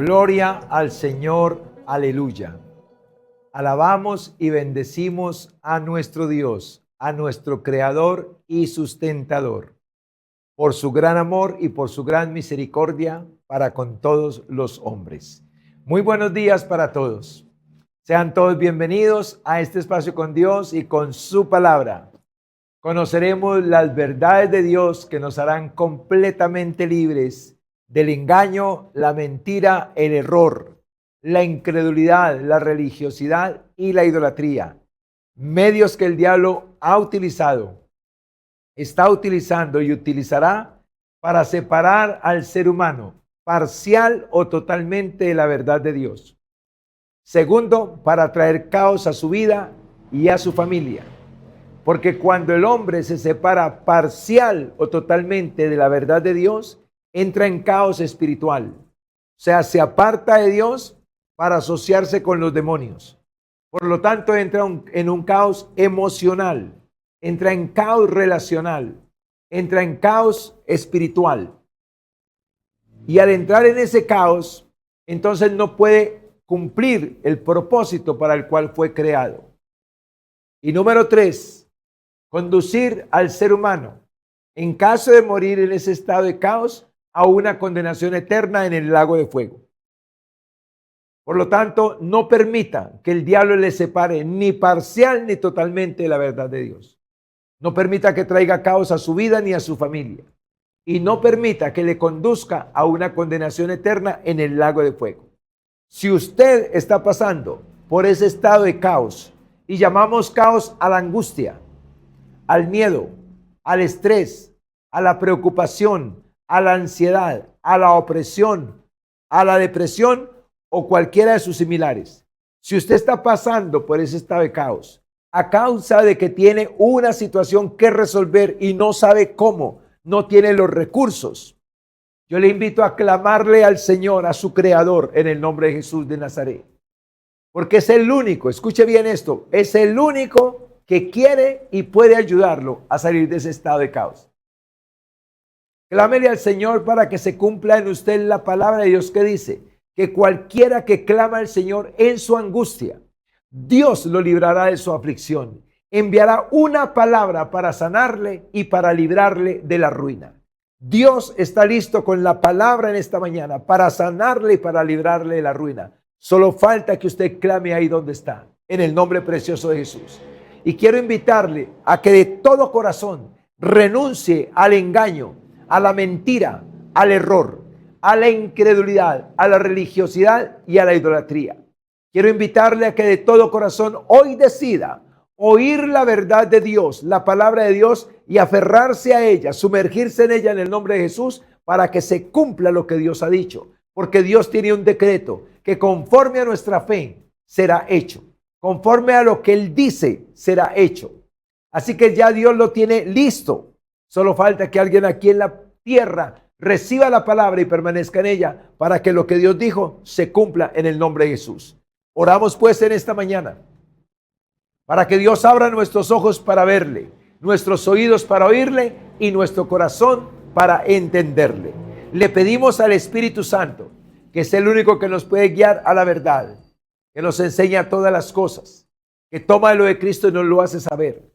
Gloria al Señor, aleluya. Alabamos y bendecimos a nuestro Dios, a nuestro Creador y sustentador, por su gran amor y por su gran misericordia para con todos los hombres. Muy buenos días para todos. Sean todos bienvenidos a este espacio con Dios y con su palabra. Conoceremos las verdades de Dios que nos harán completamente libres del engaño, la mentira, el error, la incredulidad, la religiosidad y la idolatría. Medios que el diablo ha utilizado, está utilizando y utilizará para separar al ser humano parcial o totalmente de la verdad de Dios. Segundo, para traer caos a su vida y a su familia. Porque cuando el hombre se separa parcial o totalmente de la verdad de Dios, entra en caos espiritual. O sea, se aparta de Dios para asociarse con los demonios. Por lo tanto, entra en un caos emocional, entra en caos relacional, entra en caos espiritual. Y al entrar en ese caos, entonces no puede cumplir el propósito para el cual fue creado. Y número 3, conducir al ser humano, en caso de morir en ese estado de caos, a una condenación eterna en el lago de fuego. Por lo tanto, no permita que el diablo le separe ni parcial ni totalmente de la verdad de Dios. No permita que traiga caos a su vida ni a su familia. Y no permita que le conduzca a una condenación eterna en el lago de fuego. Si usted está pasando por ese estado de caos, y llamamos caos a la angustia, al miedo, al estrés, a la preocupación, a la ansiedad, a la opresión, a la depresión o cualquiera de sus similares. Si usted está pasando por ese estado de caos, a causa de que tiene una situación que resolver y no sabe cómo, no tiene los recursos, yo le invito a clamarle al Señor, a su Creador, en el nombre de Jesús de Nazaret. Porque es el único, escuche bien esto, es el único que quiere y puede ayudarlo a salir de ese estado de caos. Clámele al Señor para que se cumpla en usted la palabra de Dios que dice que cualquiera que clama al Señor en su angustia, Dios lo librará de su aflicción. Enviará una palabra para sanarle y para librarle de la ruina. Dios está listo con la palabra en esta mañana para sanarle y para librarle de la ruina. Solo falta que usted clame ahí donde está, en el nombre precioso de Jesús. Y quiero invitarle a que de todo corazón renuncie al engaño, a la mentira, al error, a la incredulidad, a la religiosidad y a la idolatría. Quiero invitarle a que de todo corazón hoy decida oír la verdad de Dios, la palabra de Dios y aferrarse a ella, sumergirse en ella en el nombre de Jesús para que se cumpla lo que Dios ha dicho. Porque Dios tiene un decreto que conforme a nuestra fe será hecho. Conforme a lo que Él dice, será hecho. Así que ya Dios lo tiene listo. Solo falta que alguien aquí en la tierra reciba la palabra y permanezca en ella para que lo que Dios dijo se cumpla en el nombre de Jesús. Oramos pues en esta mañana para que Dios abra nuestros ojos para verle, nuestros oídos para oírle y nuestro corazón para entenderle. Le pedimos al Espíritu Santo, que es el único que nos puede guiar a la verdad, que nos enseña todas las cosas, que toma lo de Cristo y nos lo hace saber,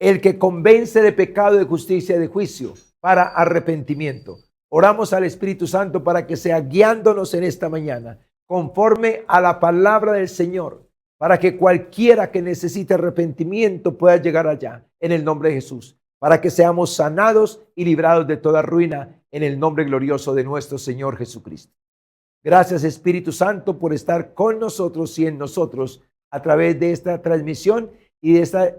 el que convence de pecado, de justicia y de juicio para arrepentimiento. Oramos al Espíritu Santo para que sea guiándonos en esta mañana, conforme a la palabra del Señor, para que cualquiera que necesite arrepentimiento pueda llegar allá, en el nombre de Jesús, para que seamos sanados y librados de toda ruina, en el nombre glorioso de nuestro Señor Jesucristo. Gracias, Espíritu Santo, por estar con nosotros y en nosotros a través de esta transmisión y de esta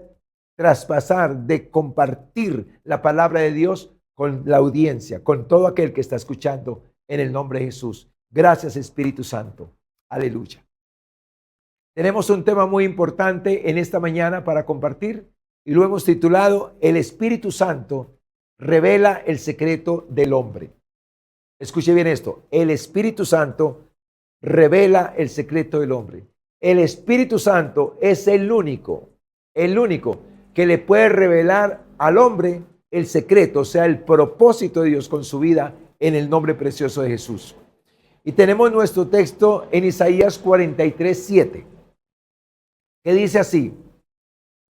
traspasar, de compartir la palabra de Dios con la audiencia, con todo aquel que está escuchando en el nombre de Jesús. Gracias, Espíritu Santo. Aleluya. Tenemos un tema muy importante en esta mañana para compartir y lo hemos titulado El Espíritu Santo revela el secreto del hombre. Escuche bien esto, el Espíritu Santo revela el secreto del hombre. El Espíritu Santo es el único que le puede revelar al hombre el secreto, o sea, el propósito de Dios con su vida en el nombre precioso de Jesús. Y tenemos nuestro texto en Isaías 43:7, que dice así: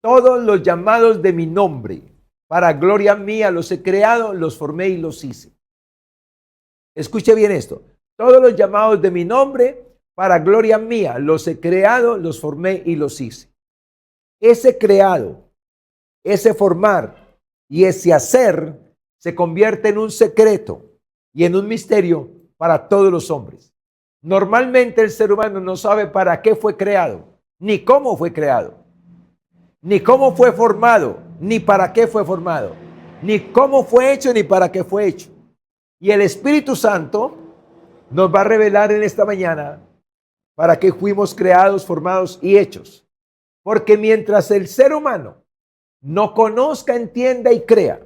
todos los llamados de mi nombre, para gloria mía los he creado, los formé y los hice. Escuche bien esto. Todos los llamados de mi nombre, para gloria mía los he creado, los formé y los hice. Ese creado, ese formar y ese hacer se convierte en un secreto y en un misterio para todos los hombres. Normalmente el ser humano no sabe para qué fue creado, ni cómo fue creado, ni cómo fue formado, ni para qué fue formado, ni cómo fue hecho, ni para qué fue hecho. Y el Espíritu Santo nos va a revelar en esta mañana para qué fuimos creados, formados y hechos. Porque mientras el ser humano no conozca, entienda y crea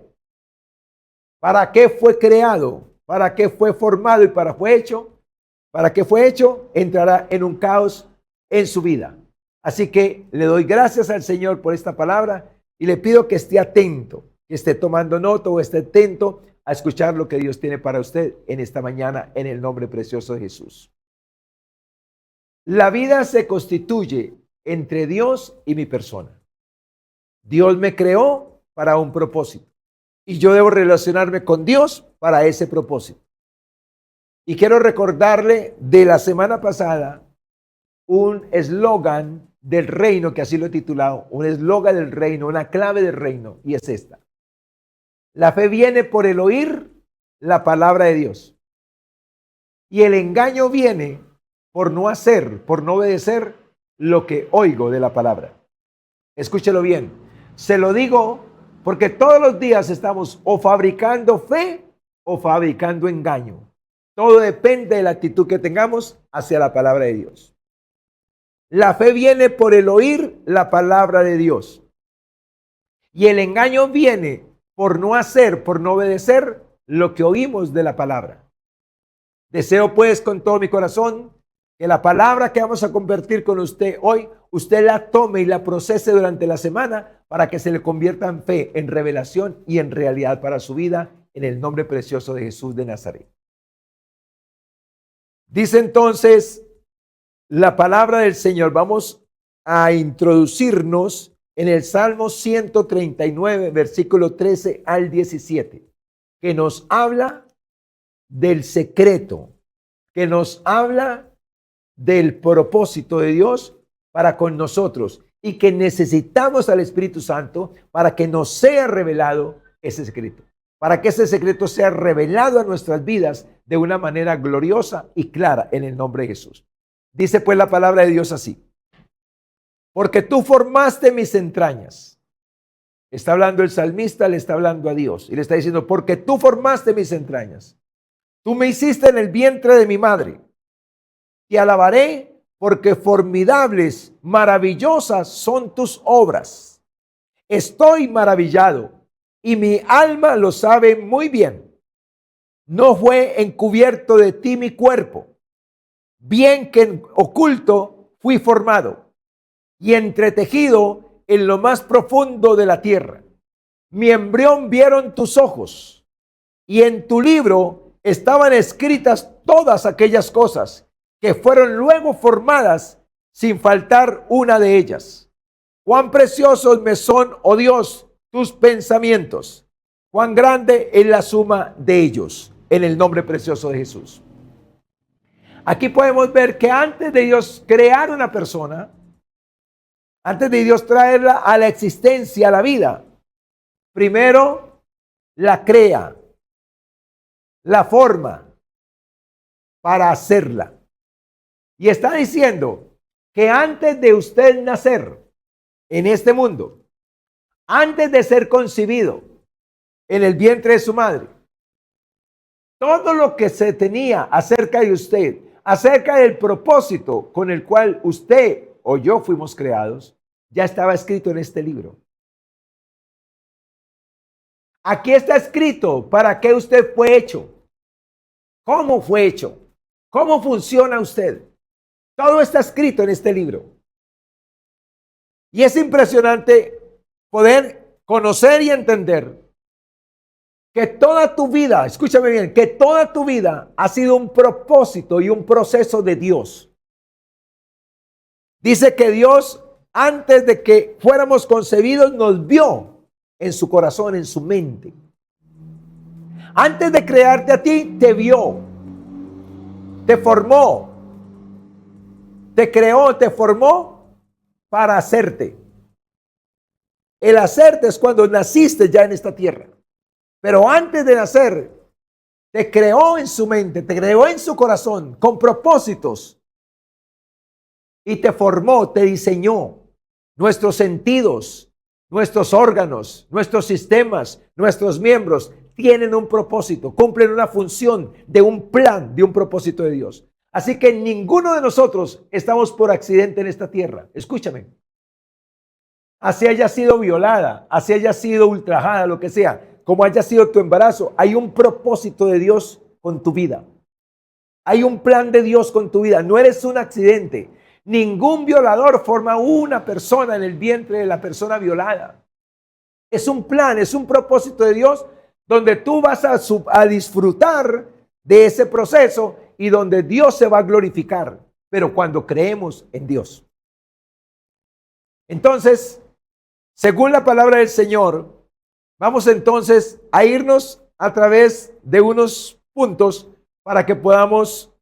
para qué fue creado, para qué fue formado y para qué fue hecho, entrará en un caos en su vida. Así que le doy gracias al Señor por esta palabra y le pido que esté atento, que esté tomando nota o esté atento a escuchar lo que Dios tiene para usted en esta mañana, en el nombre precioso de Jesús. La vida se constituye entre Dios y mi persona. Dios me creó para un propósito y yo debo relacionarme con Dios para ese propósito. Y quiero recordarle de la semana pasada un eslogan del reino, que así lo he titulado, un eslogan del reino, una clave del reino, y es esta: la fe viene por el oír la palabra de Dios, y el engaño viene por no hacer, por no obedecer lo que oigo de la palabra. Escúchelo bien, se lo digo porque todos los días estamos o fabricando fe o fabricando engaño. Todo depende de la actitud que tengamos hacia la palabra de Dios. La fe viene por el oír la palabra de Dios. Y el engaño viene por no hacer, por no obedecer lo que oímos de la palabra. Deseo pues con todo mi corazón que la palabra que vamos a compartir con usted hoy, usted la tome y la procese durante la semana para que se le convierta en fe, en revelación y en realidad para su vida, en el nombre precioso de Jesús de Nazaret. Dice entonces la palabra del Señor. Vamos a introducirnos en el Salmo 139, versículo 13 al 17, que nos habla del secreto, que nos habla del propósito de Dios para con nosotros y que necesitamos al Espíritu Santo para que nos sea revelado ese secreto, para que ese secreto sea revelado a nuestras vidas de una manera gloriosa y clara en el nombre de Jesús. Dice pues la palabra de Dios así: porque tú formaste mis entrañas. Está hablando el salmista, le está hablando a Dios y le está diciendo: porque tú formaste mis entrañas. Tú me hiciste en el vientre de mi madre. Te alabaré porque formidables, maravillosas son tus obras. Estoy maravillado y mi alma lo sabe muy bien. No fue encubierto de ti mi cuerpo, bien que en oculto fui formado y entretejido en lo más profundo de la tierra. Mi embrión vieron tus ojos y en tu libro estaban escritas todas aquellas cosas que fueron luego formadas sin faltar una de ellas. Cuán preciosos me son, oh Dios, tus pensamientos. Cuán grande es la suma de ellos, en el nombre precioso de Jesús. Aquí podemos ver que antes de Dios crear una persona, antes de Dios traerla a la existencia, a la vida, primero la crea, la forma para hacerla. Y está diciendo que antes de usted nacer en este mundo, antes de ser concebido en el vientre de su madre, todo lo que se tenía acerca de usted, acerca del propósito con el cual usted o yo fuimos creados, ya estaba escrito en este libro. Aquí está escrito para qué usted fue hecho, cómo fue hecho, cómo funciona usted. Todo está escrito en este libro. Y es impresionante poder conocer y entender que toda tu vida, escúchame bien, que toda tu vida ha sido un propósito y un proceso de Dios. Dice que Dios, antes de que fuéramos concebidos, nos vio en su corazón, en su mente. Antes de crearte a ti, te vio, te formó, te creó, te formó para hacerte. El hacerte es cuando naciste ya en esta tierra. Pero antes de nacer, te creó en su mente, te creó en su corazón, con propósitos. Y te formó, te diseñó. Nuestros sentidos, nuestros órganos, nuestros sistemas, nuestros miembros tienen un propósito, cumplen una función de un plan, de un propósito de Dios. Así que ninguno de nosotros estamos por accidente en esta tierra. Escúchame. Así haya sido violada, así haya sido ultrajada, lo que sea, como haya sido tu embarazo, hay un propósito de Dios con tu vida. Hay un plan de Dios con tu vida. No eres un accidente. Ningún violador forma una persona en el vientre de la persona violada. Es un plan, es un propósito de Dios donde tú vas a disfrutar de ese proceso y donde Dios se va a glorificar. Pero cuando creemos en Dios. Entonces, según la palabra del Señor, vamos entonces a irnos a través de unos puntos para que podamos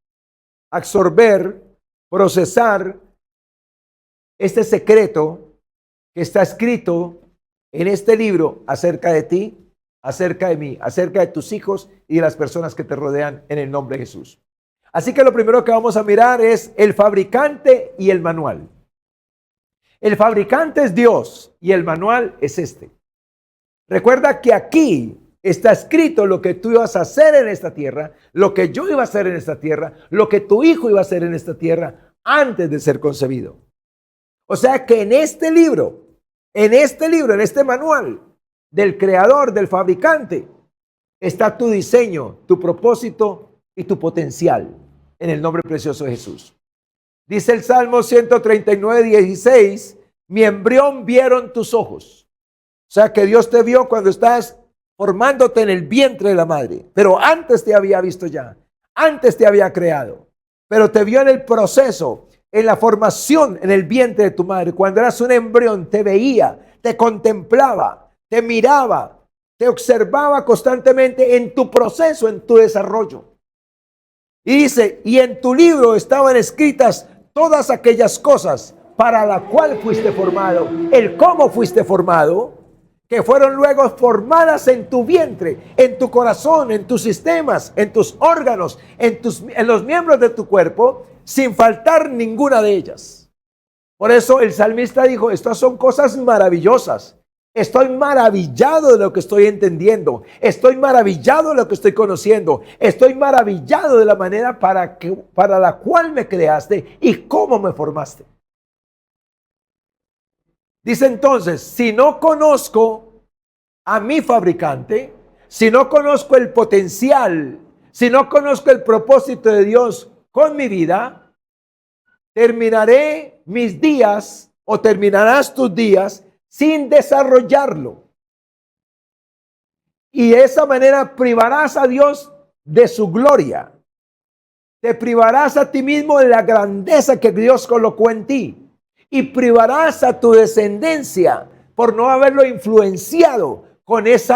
absorber, procesar este secreto que está escrito en este libro acerca de ti, acerca de mí, acerca de tus hijos y de las personas que te rodean en el nombre de Jesús. Así que lo primero que vamos a mirar es el fabricante y el manual. El fabricante es Dios y el manual es este. Recuerda que aquí está escrito lo que tú ibas a hacer en esta tierra, lo que yo iba a hacer en esta tierra, lo que tu hijo iba a hacer en esta tierra antes de ser concebido. O sea que en este libro, en este manual del creador, del fabricante, está tu diseño, tu propósito y tu potencial en el nombre precioso de Jesús. Dice el Salmo 139, 16, mi embrión vieron tus ojos. O sea que Dios te vio cuando estás formándote en el vientre de la madre, pero antes te había visto ya, antes te había creado, pero te vio en el proceso, en la formación en el vientre de tu madre. Cuando eras un embrión te veía, te contemplaba, te miraba, te observaba constantemente en tu proceso, en tu desarrollo. Y dice, y en tu libro estaban escritas todas aquellas cosas para la cual fuiste formado, el cómo fuiste formado, que fueron luego formadas en tu vientre, en tu corazón, en tus sistemas, en tus órganos, en los miembros de tu cuerpo, sin faltar ninguna de ellas. Por eso el salmista dijo, estas son cosas maravillosas. Estoy maravillado de lo que estoy entendiendo. Estoy maravillado de lo que estoy conociendo. Estoy maravillado de la manera para la cual me creaste y cómo me formaste. Dice entonces, si no conozco a mi fabricante, si no conozco el potencial, si no conozco el propósito de Dios con mi vida, terminaré mis días o terminarás tus días sin desarrollarlo. Y de esa manera privarás a Dios de su gloria. Te privarás a ti mismo de la grandeza que Dios colocó en ti. Y privarás a tu descendencia por no haberlo influenciado con ese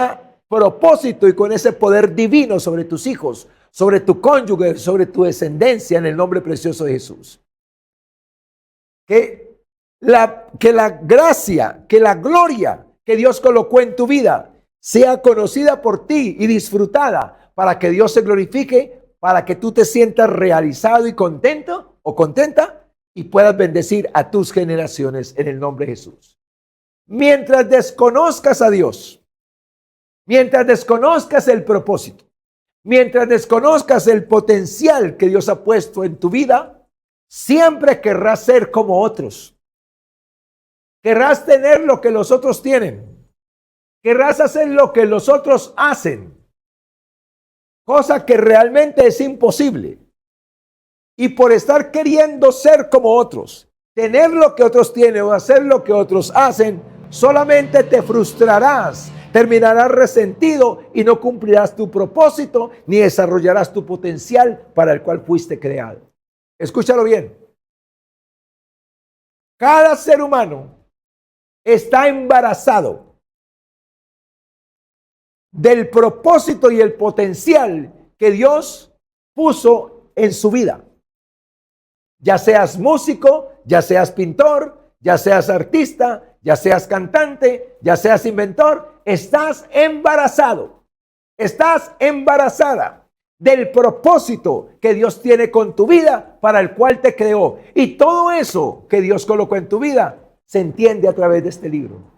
propósito y con ese poder divino sobre tus hijos, sobre tu cónyuge, sobre tu descendencia en el nombre precioso de Jesús. Que la gracia, que la gloria que Dios colocó en tu vida sea conocida por ti y disfrutada para que Dios se glorifique, para que tú te sientas realizado y contento o contenta y puedas bendecir a tus generaciones en el nombre de Jesús. Mientras desconozcas a Dios, mientras desconozcas el propósito, mientras desconozcas el potencial que Dios ha puesto en tu vida, siempre querrás ser como otros. Querrás tener lo que los otros tienen. Querrás hacer lo que los otros hacen. Cosa que realmente es imposible. Y por estar queriendo ser como otros, tener lo que otros tienen o hacer lo que otros hacen, solamente te frustrarás, Terminarás resentido y no cumplirás tu propósito ni desarrollarás tu potencial para el cual fuiste creado. Escúchalo bien. Cada ser humano está embarazado del propósito y el potencial que Dios puso en su vida. Ya seas músico, ya seas pintor, ya seas artista, ya seas cantante, ya seas inventor, estás embarazado, estás embarazada del propósito que Dios tiene con tu vida para el cual te creó. Y todo eso que Dios colocó en tu vida se entiende a través de este libro.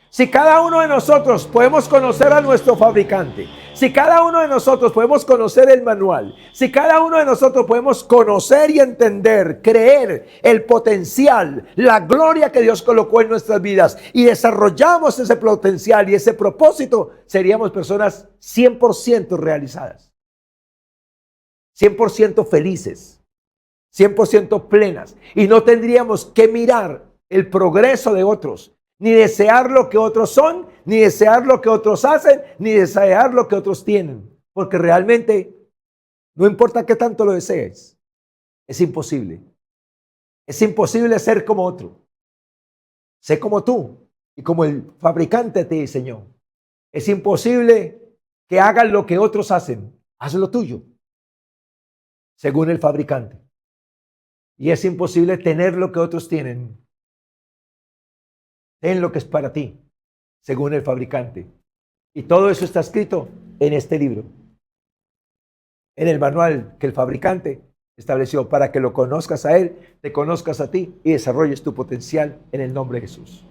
Si cada uno de nosotros podemos conocer a nuestro fabricante, si cada uno de nosotros podemos conocer el manual, si cada uno de nosotros podemos conocer y entender, creer el potencial, la gloria que Dios colocó en nuestras vidas y desarrollamos ese potencial y ese propósito, seríamos personas 100% realizadas, 100% felices, 100% plenas, y no tendríamos que mirar el progreso de otros, ni desear lo que otros son, ni desear lo que otros hacen, ni desear lo que otros tienen. Porque realmente, no importa qué tanto lo desees, es imposible. Es imposible ser como otro. Sé como tú y como el fabricante te diseñó. Es imposible que hagas lo que otros hacen. Haz lo tuyo, según el fabricante. Y es imposible tener lo que otros tienen. Ten lo que es para ti, según el fabricante. Y todo eso está escrito en este libro, en el manual que el fabricante estableció para que lo conozcas a él, te conozcas a ti y desarrolles tu potencial en el nombre de Jesús.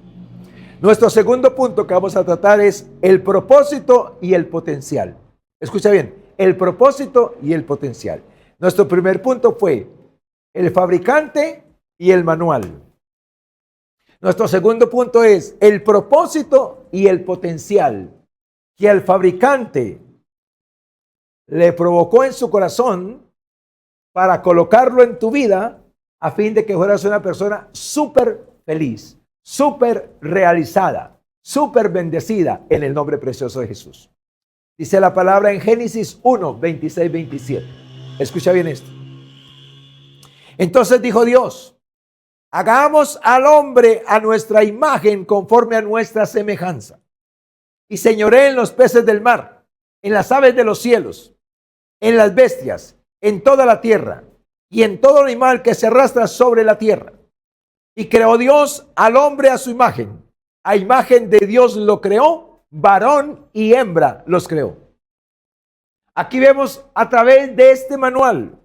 Nuestro segundo punto que vamos a tratar es el propósito y el potencial. Escucha bien, el propósito y el potencial. Nuestro primer punto fue el fabricante y el manual. Nuestro segundo punto es el propósito y el potencial que al fabricante le provocó en su corazón para colocarlo en tu vida a fin de que fueras una persona súper feliz, súper realizada, súper bendecida en el nombre precioso de Jesús. Dice la palabra en Génesis 1, 26, 27. Escucha bien esto. Entonces dijo Dios: hagamos al hombre a nuestra imagen conforme a nuestra semejanza. Y señoree en los peces del mar, en las aves de los cielos, en las bestias, en toda la tierra, y en todo animal que se arrastra sobre la tierra. Y creó Dios al hombre a su imagen. A imagen de Dios lo creó, varón y hembra los creó. Aquí vemos a través de este manual,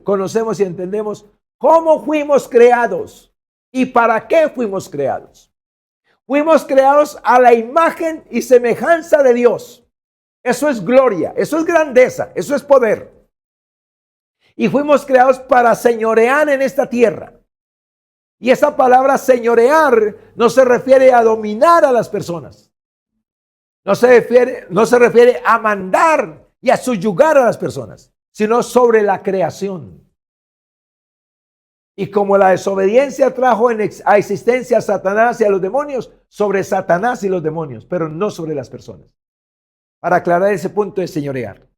conocemos y entendemos cómo fuimos creados y para qué fuimos creados. Fuimos creados a la imagen y semejanza de Dios. Eso es gloria, eso es grandeza, eso es poder. Y fuimos creados para señorear en esta tierra. Y esa palabra señorear no se refiere a dominar a las personas. No se refiere a mandar y a subyugar a las personas, sino sobre la creación. Y como la desobediencia trajo a existencia a Satanás y a los demonios, sobre Satanás y los demonios, pero no sobre las personas. Para aclarar ese punto de señorear.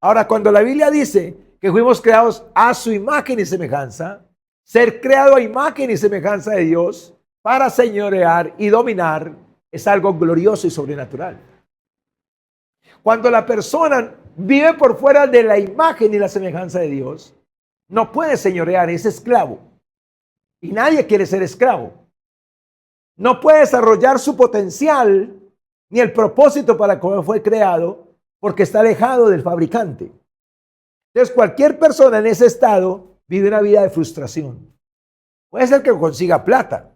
Ahora, cuando la Biblia dice que fuimos creados a su imagen y semejanza, ser creado a imagen y semejanza de Dios para señorear y dominar es algo glorioso y sobrenatural. Cuando la persona vive por fuera de la imagen y la semejanza de Dios, no puede señorear, es esclavo. Y nadie quiere ser esclavo. No puede desarrollar su potencial ni el propósito para el cual fue creado porque está alejado del fabricante. Entonces, cualquier persona en ese estado vive una vida de frustración. Puede ser que consiga plata,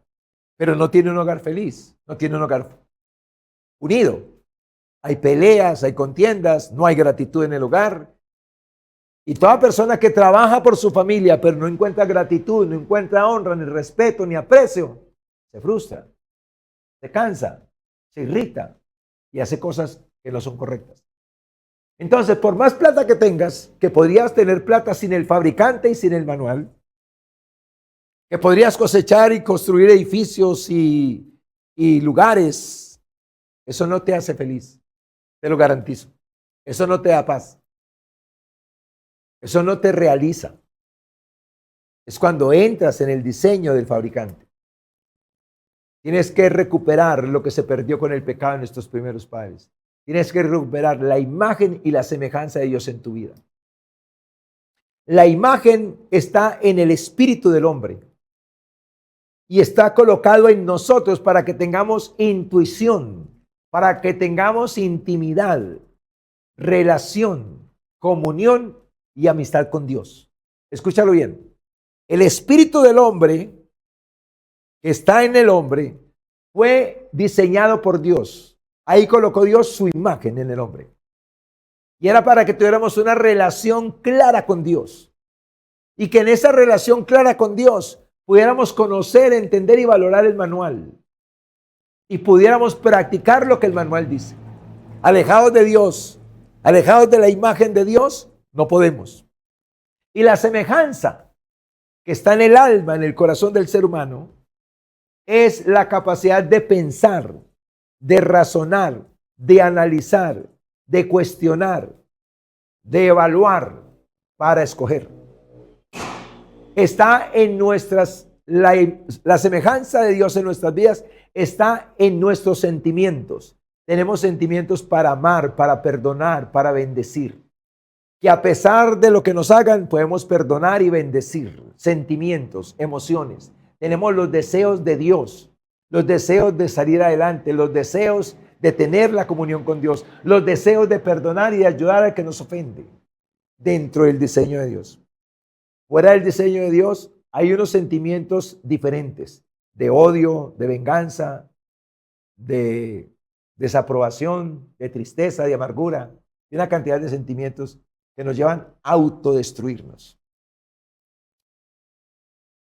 pero no tiene un hogar feliz, no tiene un hogar unido. Hay peleas, hay contiendas, no hay gratitud en el hogar. Y toda persona que trabaja por su familia, pero no encuentra gratitud, no encuentra honra, ni respeto, ni aprecio, se frustra, se cansa, se irrita y hace cosas que no son correctas. Entonces, por más plata que tengas, que podrías tener plata sin el fabricante y sin el manual, que podrías cosechar y construir edificios y y lugares, eso no te hace feliz, te lo garantizo. Eso no te da paz. Eso no te realiza. Es cuando entras en el diseño del fabricante. Tienes que recuperar lo que se perdió con el pecado de nuestros primeros padres. Tienes que recuperar la imagen y la semejanza de Dios en tu vida. La imagen está en el espíritu del hombre y está colocado en nosotros para que tengamos intuición, para que tengamos intimidad, relación, comunión y amistad con Dios. Escúchalo bien. El espíritu del hombre que está en el hombre fue diseñado por Dios. Ahí colocó Dios su imagen en el hombre. Y era para que tuviéramos una relación clara con Dios. Y que en esa relación clara con Dios pudiéramos conocer, entender y valorar el manual. Y pudiéramos practicar lo que el manual dice. Alejados de Dios, alejados de la imagen de Dios, no podemos. Y la semejanza que está en el alma, en el corazón del ser humano, es la capacidad de pensar, de razonar, de analizar, de cuestionar, de evaluar para escoger. Está en nuestras, la semejanza de Dios en nuestras vidas está en nuestros sentimientos. Tenemos sentimientos para amar, para perdonar, para bendecir. Que a pesar de lo que nos hagan, podemos perdonar y bendecir. Sentimientos, emociones. Tenemos los deseos de Dios, los deseos de salir adelante, los deseos de tener la comunión con Dios, los deseos de perdonar y de ayudar al que nos ofende dentro del diseño de Dios. Fuera del diseño de Dios hay unos sentimientos diferentes, de odio, de venganza, de desaprobación, de tristeza, de amargura, y una cantidad de sentimientos que nos llevan a autodestruirnos.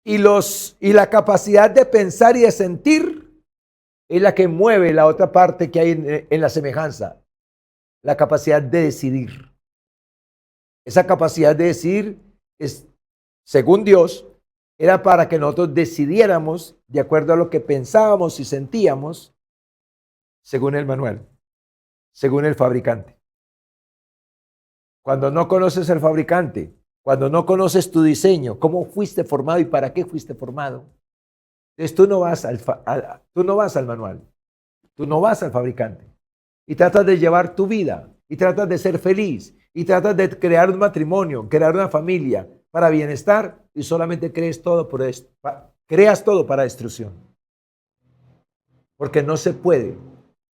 Y la capacidad de pensar y de sentir es la que mueve la otra parte que hay en la semejanza, la capacidad de decidir. Esa capacidad de decidir es, según Dios, era para que nosotros decidiéramos de acuerdo a lo que pensábamos y sentíamos, según el manual, según el fabricante. Cuando no conoces al fabricante, cuando no conoces tu diseño, cómo fuiste formado y para qué fuiste formado, entonces tú no vas al manual, tú no vas al fabricante y tratas de llevar tu vida y tratas de ser feliz y tratas de crear un matrimonio, crear una familia para bienestar y solamente creas todo para destrucción. Porque no se puede.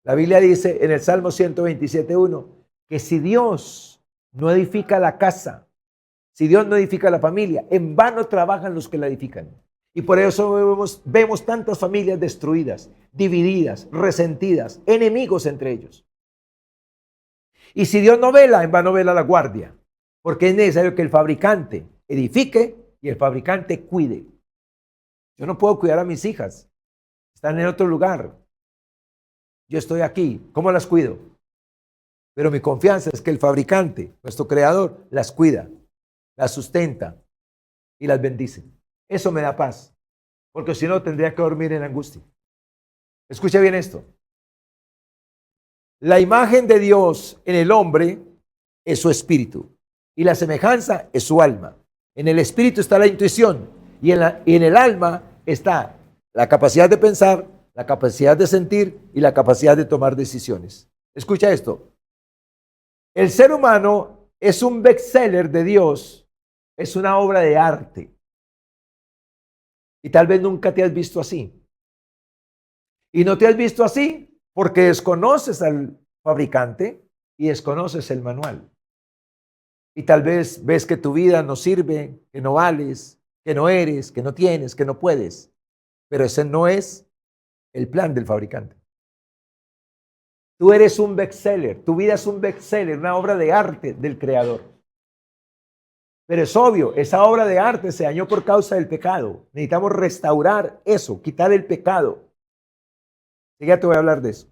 La Biblia dice en el Salmo 127:1 que si Dios no edifica la casa, si Dios no edifica la familia, en vano trabajan los que la edifican. Y por eso vemos tantas familias destruidas, divididas, resentidas, enemigos entre ellos. Y si Dios no vela, en vano vela la guardia. Porque es necesario que el fabricante edifique y el fabricante cuide. Yo no puedo cuidar a mis hijas. Están en otro lugar. Yo estoy aquí. ¿Cómo las cuido? Pero mi confianza es que el fabricante, nuestro creador, las cuida, las sustenta y las bendice. Eso me da paz, porque si no tendría que dormir en angustia. Escucha bien esto. La imagen de Dios en el hombre es su espíritu y la semejanza es su alma. En el espíritu está la intuición y en el alma está la capacidad de pensar, la capacidad de sentir y la capacidad de tomar decisiones. Escucha esto. El ser humano es un bestseller de Dios, es una obra de arte. Y tal vez nunca te has visto así. Y no te has visto así porque desconoces al fabricante y desconoces el manual. Y tal vez ves que tu vida no sirve, que no vales, que no eres, que no tienes, que no puedes. Pero ese no es el plan del fabricante. Tú eres un bestseller, tu vida es un bestseller, una obra de arte del creador. Pero es obvio, esa obra de arte se dañó por causa del pecado. Necesitamos restaurar eso, quitar el pecado. Y ya te voy a hablar de eso.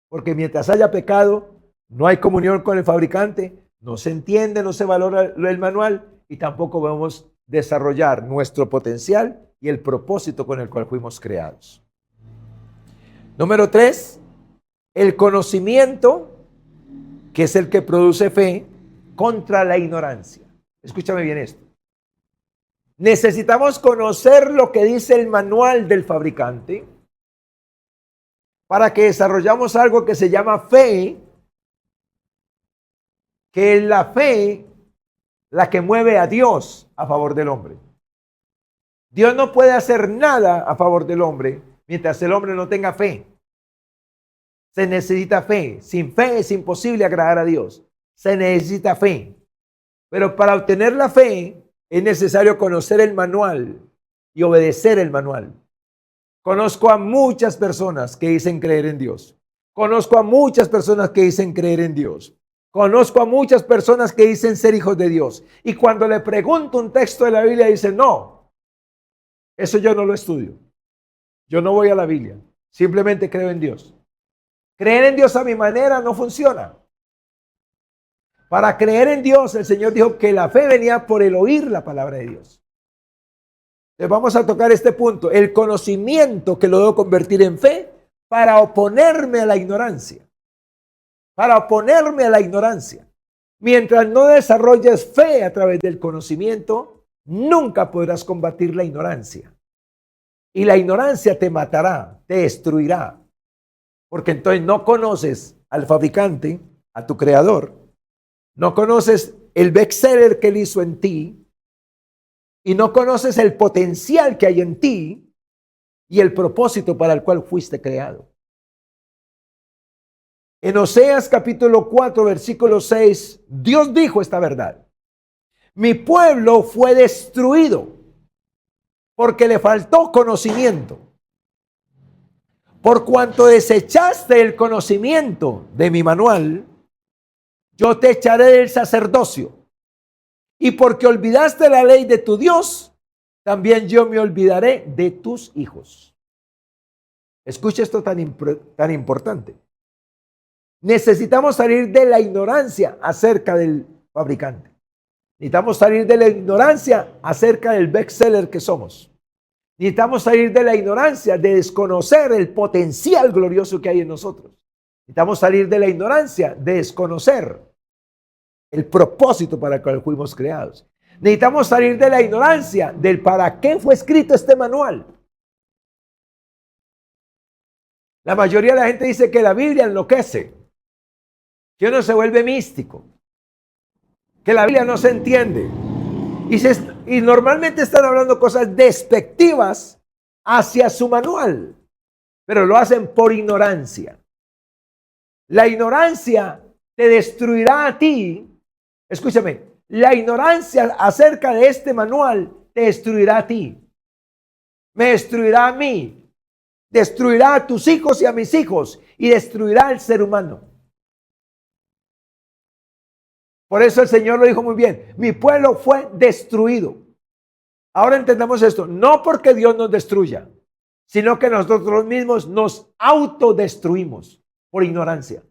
Porque mientras haya pecado, no hay comunión con el fabricante, no se entiende, no se valora el manual y tampoco podemos desarrollar nuestro potencial y el propósito con el cual fuimos creados. Número 3, el conocimiento, que es el que produce fe, contra la ignorancia. Escúchame bien esto. Necesitamos conocer lo que dice el manual del fabricante para que desarrollamos algo que se llama fe, que es la fe la que mueve a Dios a favor del hombre. Dios no puede hacer nada a favor del hombre mientras el hombre no tenga fe. Se necesita fe. Sin fe es imposible agradar a Dios. Se necesita fe. Pero para obtener la fe es necesario conocer el manual y obedecer el manual. Conozco a muchas personas que dicen creer en Dios. Conozco a muchas personas que dicen creer en Dios. Conozco a muchas personas que dicen ser hijos de Dios. Y cuando le pregunto un texto de la Biblia, dicen, no, eso yo no lo estudio. Yo no voy a la Biblia. Simplemente creo en Dios. Creer en Dios a mi manera no funciona. Para creer en Dios, el Señor dijo que la fe venía por el oír la palabra de Dios. Entonces vamos a tocar este punto. El conocimiento que lo debo convertir en fe para oponerme a la ignorancia. Para oponerme a la ignorancia. Mientras no desarrolles fe a través del conocimiento, nunca podrás combatir la ignorancia. Y la ignorancia te matará, te destruirá. Porque entonces no conoces al fabricante, a tu creador. No conoces el bestseller que él hizo en ti. Y no conoces el potencial que hay en ti y el propósito para el cual fuiste creado. En Oseas capítulo 4, versículo 6, Dios dijo esta verdad. Mi pueblo fue destruido porque le faltó conocimiento. Por cuanto desechaste el conocimiento de mi manual, yo te echaré del sacerdocio. Y porque olvidaste la ley de tu Dios, también yo me olvidaré de tus hijos. Escucha esto tan importante. Necesitamos salir de la ignorancia acerca del fabricante. Necesitamos salir de la ignorancia acerca del bestseller que somos. Necesitamos salir de la ignorancia de desconocer el potencial glorioso que hay en nosotros. Necesitamos salir de la ignorancia de desconocer el propósito para el cual fuimos creados. Necesitamos salir de la ignorancia del para qué fue escrito este manual. La mayoría de la gente dice que la Biblia enloquece, que uno se vuelve místico, que la Biblia no se entiende. Y normalmente están hablando cosas despectivas hacia su manual, pero lo hacen por ignorancia. La ignorancia te destruirá a ti. Escúchame, la ignorancia acerca de este manual te destruirá a ti. Me destruirá a mí. Destruirá a tus hijos y a mis hijos. Y destruirá al ser humano. Por eso el Señor lo dijo muy bien. Mi pueblo fue destruido. Ahora entendamos esto. No porque Dios nos destruya, sino que nosotros mismos nos autodestruimos por ignorancia.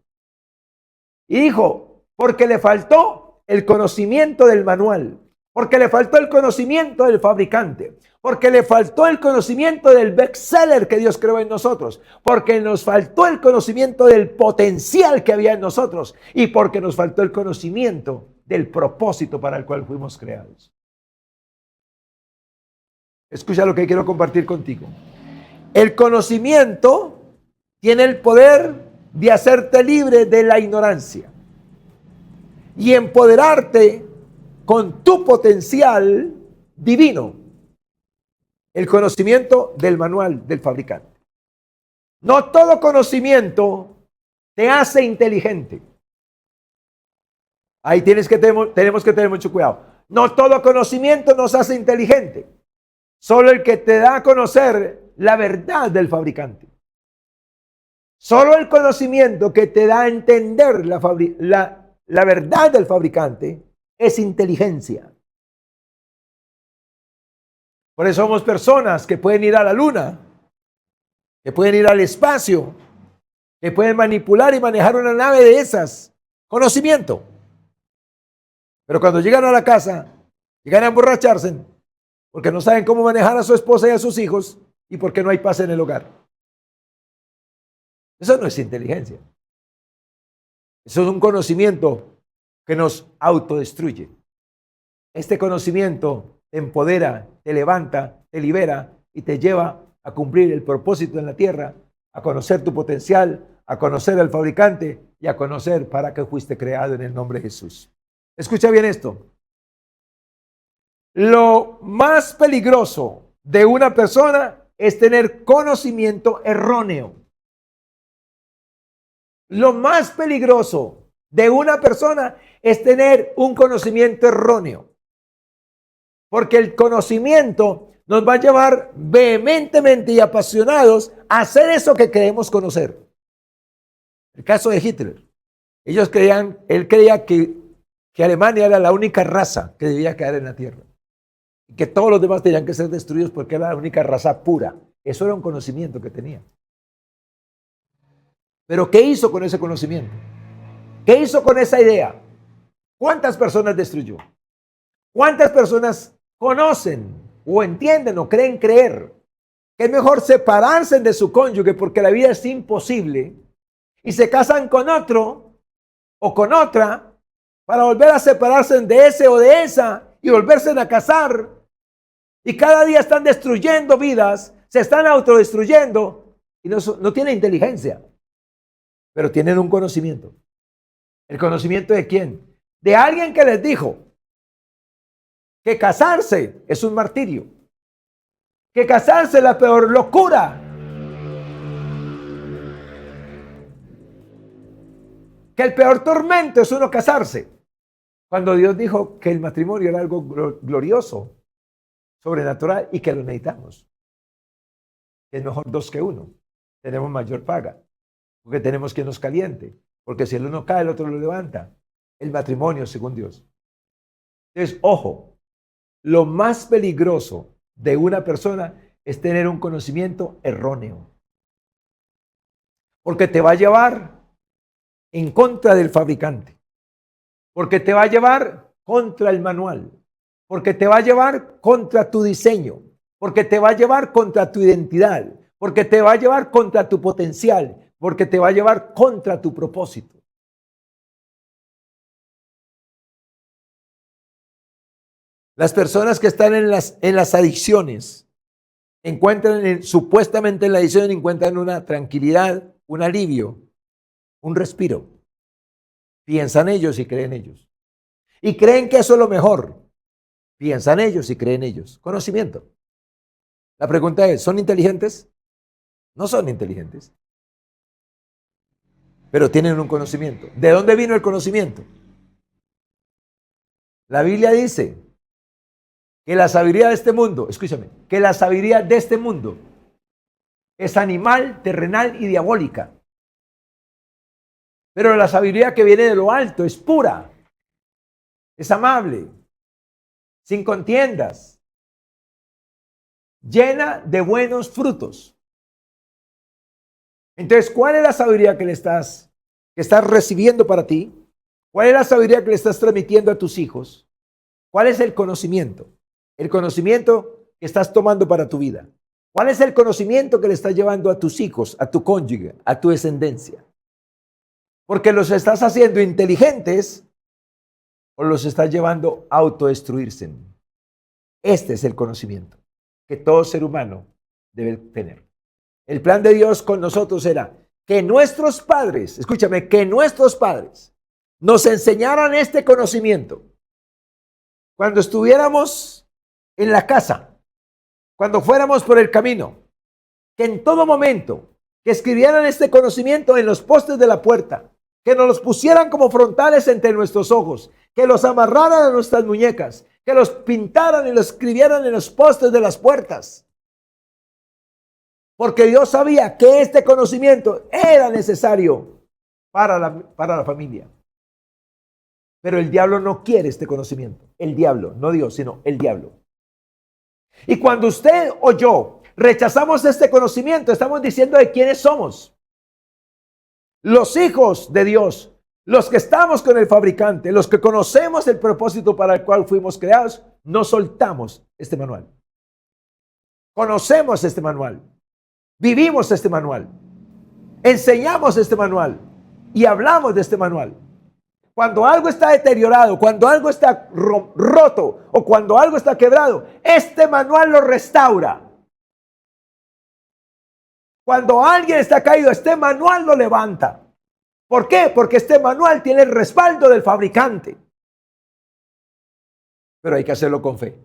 Y dijo, porque le faltó el conocimiento del manual, porque le faltó el conocimiento del fabricante, porque le faltó el conocimiento del bestseller que Dios creó en nosotros, porque nos faltó el conocimiento del potencial que había en nosotros y porque nos faltó el conocimiento del propósito para el cual fuimos creados. Escucha lo que quiero compartir contigo. El conocimiento tiene el poder de hacerte libre de la ignorancia y empoderarte con tu potencial divino. El conocimiento del manual del fabricante. No todo conocimiento te hace inteligente. Ahí tenemos que tener mucho cuidado. No todo conocimiento nos hace inteligente. Solo el que te da a conocer la verdad del fabricante. Solo el conocimiento que te da a entender la verdad del fabricante es inteligencia. Por eso somos personas que pueden ir a la luna, que pueden ir al espacio, que pueden manipular y manejar una nave de esas. Conocimiento. Pero cuando llegan a la casa, llegan a emborracharse porque no saben cómo manejar a su esposa y a sus hijos y porque no hay paz en el hogar. Eso no es inteligencia. Eso es un conocimiento que nos autodestruye. Este conocimiento te empodera, te levanta, te libera y te lleva a cumplir el propósito en la tierra, a conocer tu potencial, a conocer al fabricante y a conocer para qué fuiste creado en el nombre de Jesús. Escucha bien esto. Lo más peligroso de una persona es tener conocimiento erróneo. Lo más peligroso de una persona es tener un conocimiento erróneo. Porque el conocimiento nos va a llevar vehementemente y apasionados a hacer eso que creemos conocer. El caso de Hitler. Él creía que Alemania era la única raza que debía quedar en la tierra. Y que todos los demás tenían que ser destruidos porque era la única raza pura. Eso era un conocimiento que tenía. Pero ¿qué hizo con ese conocimiento? ¿Qué hizo con esa idea? ¿Cuántas personas destruyó? ¿Cuántas personas conocen o entienden o creen creer que es mejor separarse de su cónyuge porque la vida es imposible y se casan con otro o con otra para volver a separarse de ese o de esa y volverse a casar? Y cada día están destruyendo vidas, se están autodestruyendo y no tienen inteligencia, pero tienen un conocimiento. ¿El conocimiento de quién? De alguien que les dijo que casarse es un martirio, que casarse es la peor locura, que el peor tormento es uno casarse, cuando Dios dijo que el matrimonio era algo glorioso, sobrenatural y que lo necesitamos. Es mejor dos que uno. Tenemos mayor paga, porque tenemos quien nos caliente, porque si el uno cae, el otro lo levanta. El matrimonio según Dios. Entonces, ojo, lo más peligroso de una persona es tener un conocimiento erróneo, porque te va a llevar en contra del fabricante, porque te va a llevar contra el manual, porque te va a llevar contra tu diseño, porque te va a llevar contra tu identidad, porque te va a llevar contra tu potencial, porque te va a llevar contra tu propósito. Las personas que están en las adicciones encuentran supuestamente en la adicción encuentran una tranquilidad, un alivio, un respiro. Piensan ellos y creen ellos. Y creen que eso es lo mejor. Piensan ellos y creen ellos. Conocimiento. La pregunta es, ¿son inteligentes? No son inteligentes. Pero tienen un conocimiento. ¿De dónde vino el conocimiento? La Biblia dice que la sabiduría de este mundo, escúchame, que la sabiduría de este mundo es animal, terrenal y diabólica. Pero la sabiduría que viene de lo alto es pura, es amable, sin contiendas, llena de buenos frutos. Entonces, ¿cuál es la sabiduría que estás recibiendo para ti? ¿Cuál es la sabiduría que le estás transmitiendo a tus hijos? ¿Cuál es el conocimiento? El conocimiento que estás tomando para tu vida. ¿Cuál es el conocimiento que le estás llevando a tus hijos, a tu cónyuge, a tu descendencia? Porque los estás haciendo inteligentes o los estás llevando a autodestruirse. Este es el conocimiento que todo ser humano debe tener. El plan de Dios con nosotros era que nuestros padres, escúchame, que nuestros padres nos enseñaran este conocimiento. Cuando estuviéramos en la casa, cuando fuéramos por el camino, que en todo momento, que escribieran este conocimiento en los postes de la puerta, que nos los pusieran como frontales entre nuestros ojos, que los amarraran a nuestras muñecas, que los pintaran y los escribieran en los postes de las puertas. Porque Dios sabía que este conocimiento era necesario para la familia. Pero el diablo no quiere este conocimiento. El diablo, no Dios, sino el diablo. Y cuando usted o yo rechazamos este conocimiento, estamos diciendo de quiénes somos. Los hijos de Dios, los que estamos con el fabricante, los que conocemos el propósito para el cual fuimos creados, no soltamos este manual. Conocemos este manual. Vivimos este manual. enseñamos este manual y hablamos de este manual. Cuando algo está deteriorado, cuando algo está roto o cuando algo está quebrado, este manual lo restaura. Cuando alguien está caído, este manual lo levanta. ¿Por qué? Porque este manual tiene el respaldo del fabricante. Pero hay que hacerlo con fe.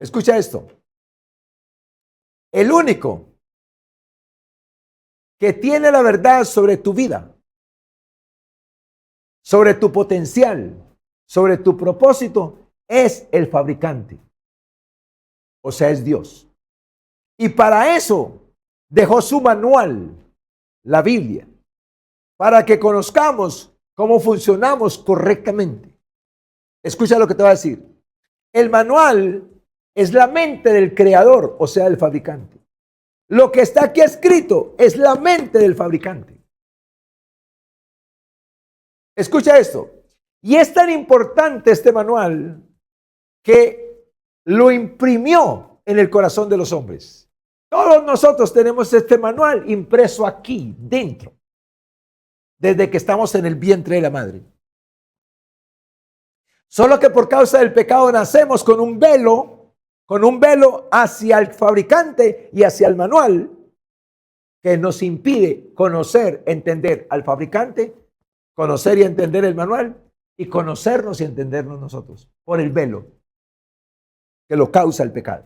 Escucha esto. El único que tiene la verdad sobre tu vida, sobre tu potencial, sobre tu propósito, es el fabricante. O sea, es Dios. Y para eso dejó su manual, la Biblia, para que conozcamos cómo funcionamos correctamente. Escucha lo que te voy a decir. El manual es la mente del creador, o sea, del fabricante. Lo que está aquí escrito es la mente del fabricante. Escucha esto. Y es tan importante este manual que lo imprimió en el corazón de los hombres. Todos nosotros tenemos este manual impreso aquí, dentro, desde que estamos en el vientre de la madre. Solo que por causa del pecado nacemos con un velo hacia el fabricante y hacia el manual que nos impide conocer, entender al fabricante, conocer y entender el manual y conocernos y entendernos nosotros por el velo que lo causa el pecado.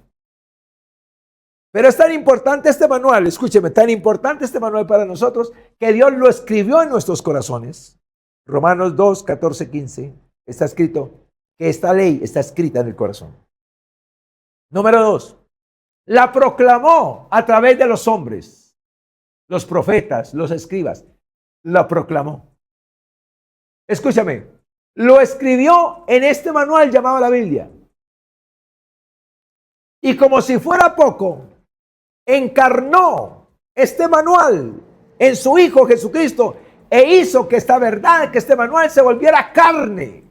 Pero es tan importante este manual, escúcheme, tan importante este manual para nosotros que Dios lo escribió en nuestros corazones. Romanos 2, 14, 15, está escrito que esta ley está escrita en el corazón. Número 2, la proclamó a través de los hombres, los profetas, los escribas, la proclamó. Escúchame, lo escribió en este manual llamado la Biblia. Y como si fuera poco, encarnó este manual en su Hijo Jesucristo e hizo que esta verdad, que este manual se volviera carne.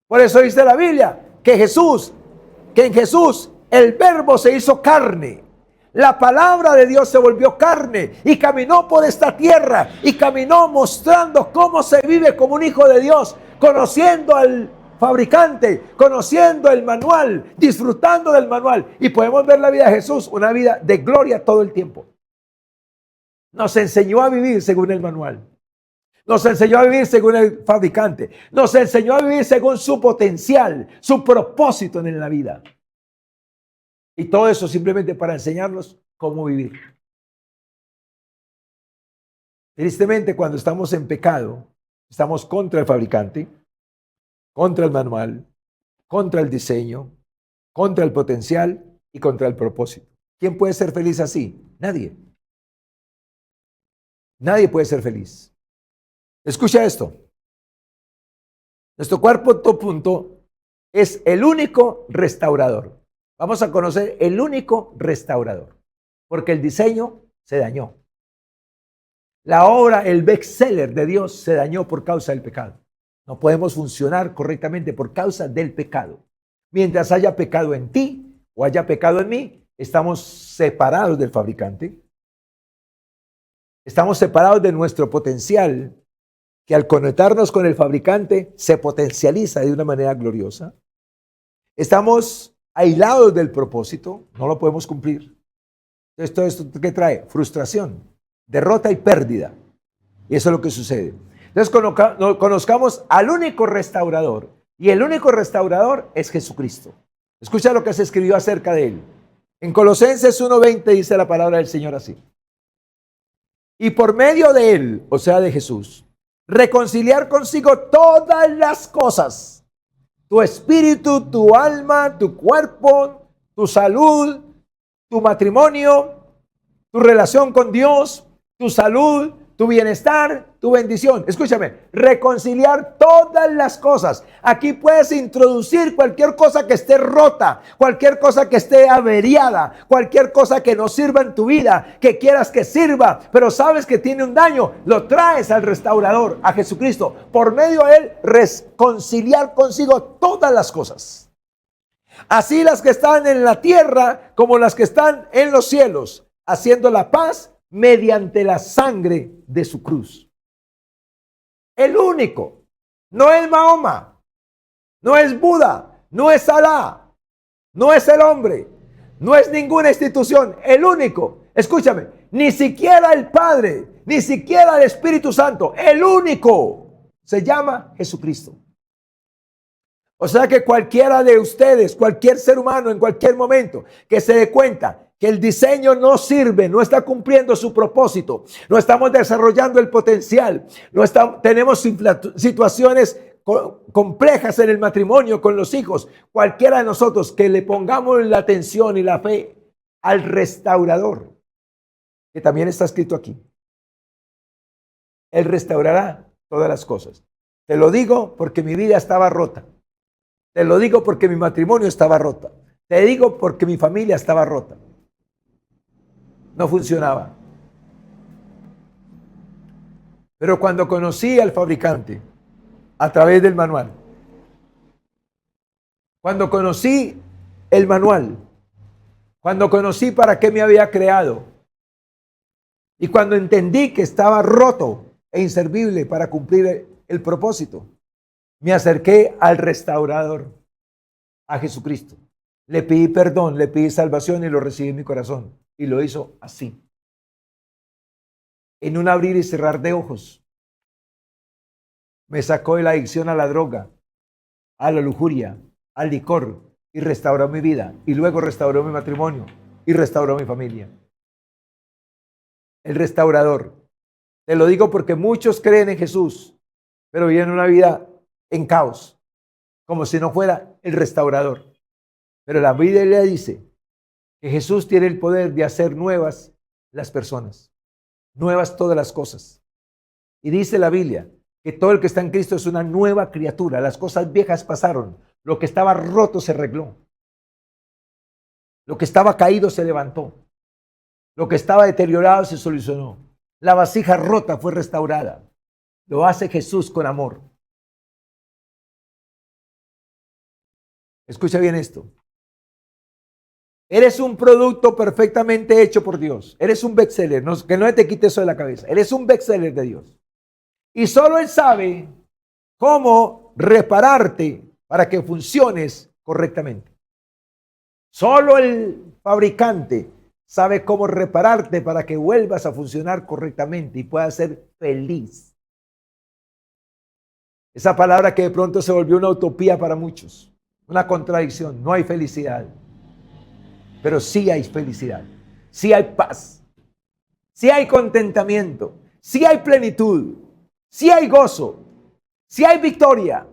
Por eso dice la Biblia que en Jesús el Verbo se hizo carne. La palabra de Dios se volvió carne y caminó por esta tierra y caminó mostrando cómo se vive como un hijo de Dios, conociendo al fabricante, conociendo el manual, disfrutando del manual. Y podemos ver la vida de Jesús, una vida de gloria todo el tiempo. Nos enseñó a vivir según el manual. Nos enseñó a vivir según el fabricante. Nos enseñó a vivir según su potencial, su propósito en la vida. Y todo eso simplemente para enseñarnos cómo vivir. Tristemente, cuando estamos en pecado, estamos contra el fabricante, contra el manual, contra el diseño, contra el potencial y contra el propósito. ¿Quién puede ser feliz así? Nadie. Nadie puede ser feliz. Escucha esto. Nuestro cuarto punto es el único restaurador. Vamos a conocer el único restaurador, porque el diseño se dañó. La obra, el bestseller de Dios se dañó por causa del pecado. No podemos funcionar correctamente por causa del pecado. Mientras haya pecado en ti o haya pecado en mí, estamos separados del fabricante. Estamos separados de nuestro potencial, que al conectarnos con el fabricante se potencializa de una manera gloriosa. Estamos aislados del propósito, no lo podemos cumplir. Entonces, ¿esto qué trae? Frustración, derrota y pérdida. Y eso es lo que sucede. Entonces, conozcamos al único restaurador. Y el único restaurador es Jesucristo. Escucha lo que se escribió acerca de él. En Colosenses 1:20 dice la palabra del Señor así. Y por medio de él, o sea de Jesús, reconciliar consigo todas las cosas. Tu espíritu, tu alma, tu cuerpo, tu salud, tu matrimonio, tu relación con Dios, tu salud, tu bienestar, tu bendición. Escúchame, reconciliar todas las cosas. Aquí puedes introducir cualquier cosa que esté rota, cualquier cosa que esté averiada, cualquier cosa que no sirva en tu vida, que quieras que sirva, pero sabes que tiene un daño, lo traes al restaurador, a Jesucristo. Por medio de él, reconciliar consigo todas las cosas. Así las que están en la tierra como las que están en los cielos, haciendo la paz mediante la sangre de su cruz. El único. No es Mahoma, no es Buda, no es Alá, no es el hombre, no es ninguna institución. El único, escúchame, ni siquiera el Padre, ni siquiera el Espíritu Santo, el único se llama Jesucristo. O sea que cualquiera de ustedes, cualquier ser humano en cualquier momento que se dé cuenta que el diseño no sirve, no está cumpliendo su propósito, no estamos desarrollando el potencial, tenemos situaciones complejas en el matrimonio con los hijos, cualquiera de nosotros que le pongamos la atención y la fe al restaurador, que también está escrito aquí. Él restaurará todas las cosas. Te lo digo porque mi vida estaba rota. Te lo digo porque mi matrimonio estaba rota. Te digo porque mi familia estaba rota. No funcionaba. Pero cuando conocí al fabricante a través del manual, cuando conocí el manual, cuando conocí para qué me había creado y cuando entendí que estaba roto e inservible para cumplir el propósito, me acerqué al restaurador, a Jesucristo. Le pedí perdón, le pedí salvación y lo recibí en mi corazón. Y lo hizo así. En un abrir y cerrar de ojos. Me sacó de la adicción a la droga, a la lujuria, al licor y restauró mi vida. Y luego restauró mi matrimonio y restauró mi familia. El restaurador. Te lo digo porque muchos creen en Jesús, pero viven una vida en caos, como si no fuera el restaurador. Pero la Biblia dice que Jesús tiene el poder de hacer nuevas las personas, nuevas todas las cosas. Y dice la Biblia que todo el que está en Cristo es una nueva criatura. Las cosas viejas pasaron, lo que estaba roto se arregló, lo que estaba caído se levantó, lo que estaba deteriorado se solucionó, la vasija rota fue restaurada. Lo hace Jesús con amor. Escucha bien esto. Eres un producto perfectamente hecho por Dios. Eres un bestseller. Que no te quite eso de la cabeza. Eres un bestseller de Dios. Y solo Él sabe cómo repararte para que funciones correctamente. Solo el fabricante sabe cómo repararte para que vuelvas a funcionar correctamente y puedas ser feliz. Esa palabra que de pronto se volvió una utopía para muchos. Una contradicción. No hay felicidad. Pero sí hay felicidad, sí hay paz, sí hay contentamiento, sí hay plenitud, sí hay gozo, sí hay victoria,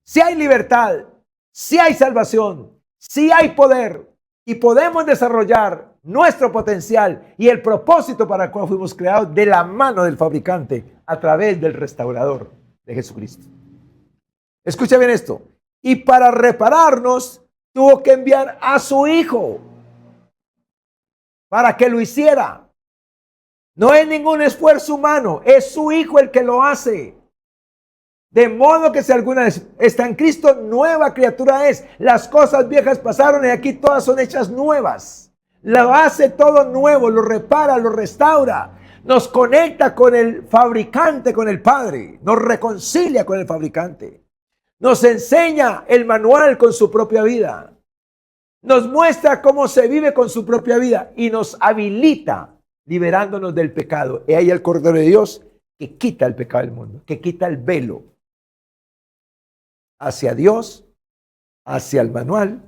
sí hay libertad, sí hay salvación, sí hay poder y podemos desarrollar nuestro potencial y el propósito para el cual fuimos creados de la mano del fabricante a través del restaurador de Jesucristo. Escucha bien esto. Y para repararnos tuvo que enviar a su Hijo para que lo hiciera. No es ningún esfuerzo humano, es su Hijo el que lo hace. De modo que si alguna vez está en Cristo, nueva criatura es. Las cosas viejas pasaron y aquí todas son hechas nuevas. Lo hace todo nuevo, lo repara, lo restaura. Nos conecta con el fabricante, con el Padre. Nos reconcilia con el fabricante. Nos enseña el manual con su propia vida. Nos muestra cómo se vive con su propia vida y nos habilita liberándonos del pecado. Y ahí el Cordero de Dios que quita el pecado del mundo, que quita el velo hacia Dios, hacia el manual,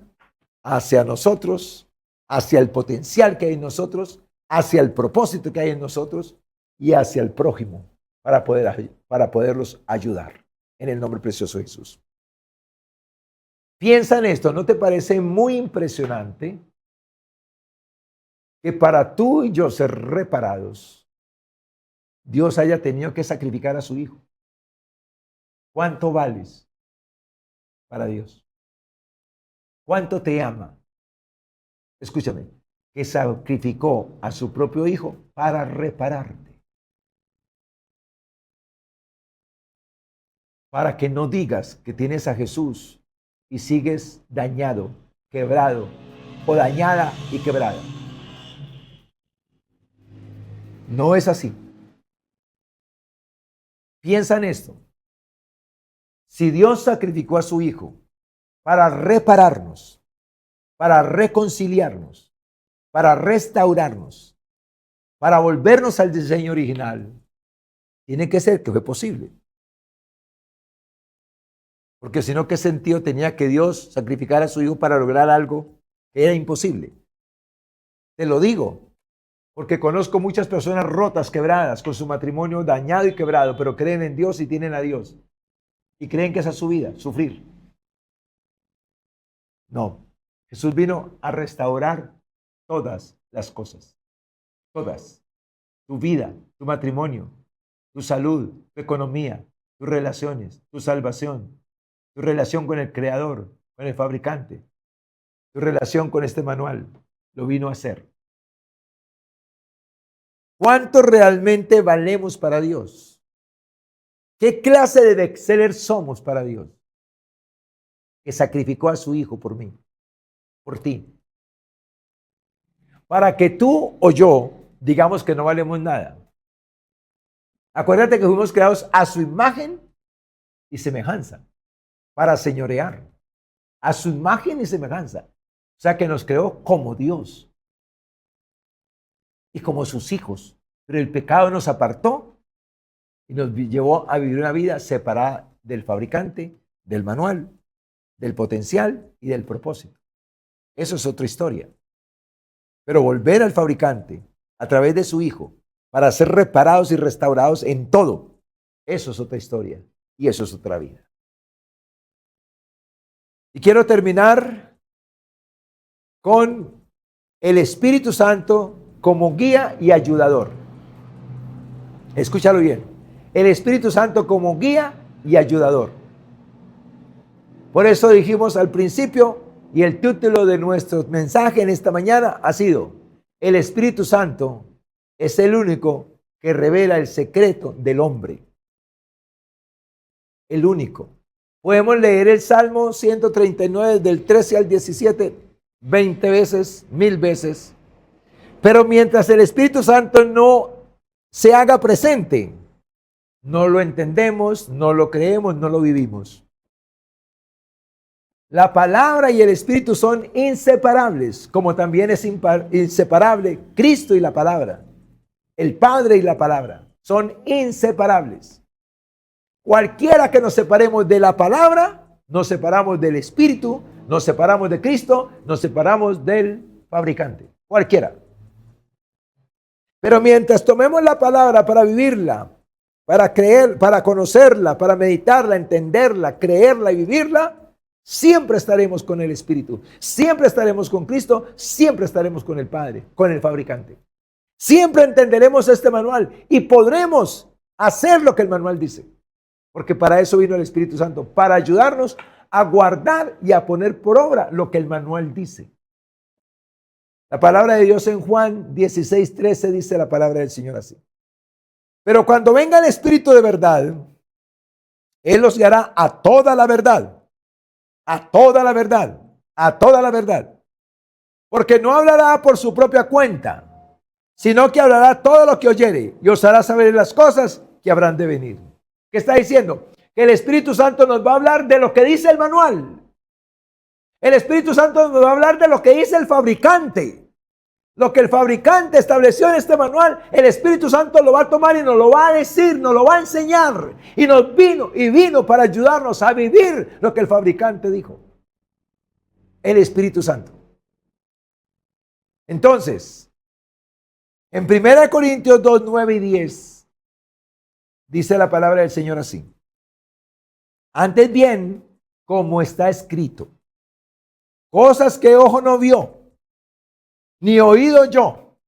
hacia nosotros, hacia el potencial que hay en nosotros, hacia el propósito que hay en nosotros y hacia el prójimo para poderlos ayudar. En el nombre precioso de Jesús. Piensa en esto, ¿no te parece muy impresionante que para tú y yo ser reparados, Dios haya tenido que sacrificar a su Hijo? ¿Cuánto vales para Dios? ¿Cuánto te ama? Escúchame, que sacrificó a su propio Hijo para repararte. Para que no digas que tienes a Jesús y sigues dañado, quebrado o dañada y quebrada. No es así. Piensa en esto. Si Dios sacrificó a su Hijo para repararnos, para reconciliarnos, para restaurarnos, para volvernos al diseño original, tiene que ser que fue posible. Porque si no, ¿qué sentido tenía que Dios sacrificara a su Hijo para lograr algo que era imposible? Te lo digo, porque conozco muchas personas rotas, quebradas, con su matrimonio dañado y quebrado, pero creen en Dios y tienen a Dios. Y creen que esa es su vida, sufrir. No, Jesús vino a restaurar todas las cosas. Todas. Tu vida, tu matrimonio, tu salud, tu economía, tus relaciones, tu salvación, tu relación con el Creador, con el fabricante, tu relación con este manual. Lo vino a hacer. ¿Cuánto realmente valemos para Dios? ¿Qué clase de bestseller somos para Dios? Que sacrificó a su Hijo por mí, por ti. Para que tú o yo digamos que no valemos nada. Acuérdate que fuimos creados a su imagen y semejanza, para señorear. A su imagen y semejanza. O sea que nos creó como Dios y como sus hijos. Pero el pecado nos apartó y nos llevó a vivir una vida separada del fabricante, del manual, del potencial y del propósito. Eso es otra historia. Pero volver al fabricante a través de su Hijo para ser reparados y restaurados en todo, eso es otra historia y eso es otra vida. Y quiero terminar con el Espíritu Santo como guía y ayudador. Escúchalo bien. El Espíritu Santo como guía y ayudador. Por eso dijimos al principio, y el título de nuestro mensaje en esta mañana ha sido: el Espíritu Santo es el único que revela el secreto del hombre. El único. Podemos leer el Salmo 139 del 13 al 17 20 veces, 1000 veces. Pero mientras el Espíritu Santo no se haga presente, no lo entendemos, no lo creemos, no lo vivimos. La palabra y el Espíritu son inseparables, como también es inseparable Cristo y la palabra. El Padre y la palabra son inseparables. Cualquiera que nos separemos de la palabra, nos separamos del Espíritu, nos separamos de Cristo, nos separamos del fabricante. Cualquiera. Pero mientras tomemos la palabra para vivirla, para creer, para conocerla, para meditarla, entenderla, creerla y vivirla, siempre estaremos con el Espíritu, siempre estaremos con Cristo, siempre estaremos con el Padre, con el fabricante. Siempre entenderemos este manual y podremos hacer lo que el manual dice. Porque para eso vino el Espíritu Santo, para ayudarnos a guardar y a poner por obra lo que el manual dice. La palabra de Dios en Juan 16:13 dice la palabra del Señor así: pero cuando venga el Espíritu de verdad, Él los guiará a toda la verdad, a toda la verdad, a toda la verdad. Porque no hablará por su propia cuenta, sino que hablará todo lo que oyere y os hará saber las cosas que habrán de venir. ¿Qué está diciendo? Que el Espíritu Santo nos va a hablar de lo que dice el manual. El Espíritu Santo nos va a hablar de lo que dice el fabricante. Lo que el fabricante estableció en este manual, el Espíritu Santo lo va a tomar y nos lo va a decir, nos lo va a enseñar. Y vino para ayudarnos a vivir lo que el fabricante dijo. El Espíritu Santo. Entonces, en 1 Corintios 2, 9 y 10, dice la palabra del Señor así: antes bien, como está escrito, cosas que ojo no vio, ni oído yo,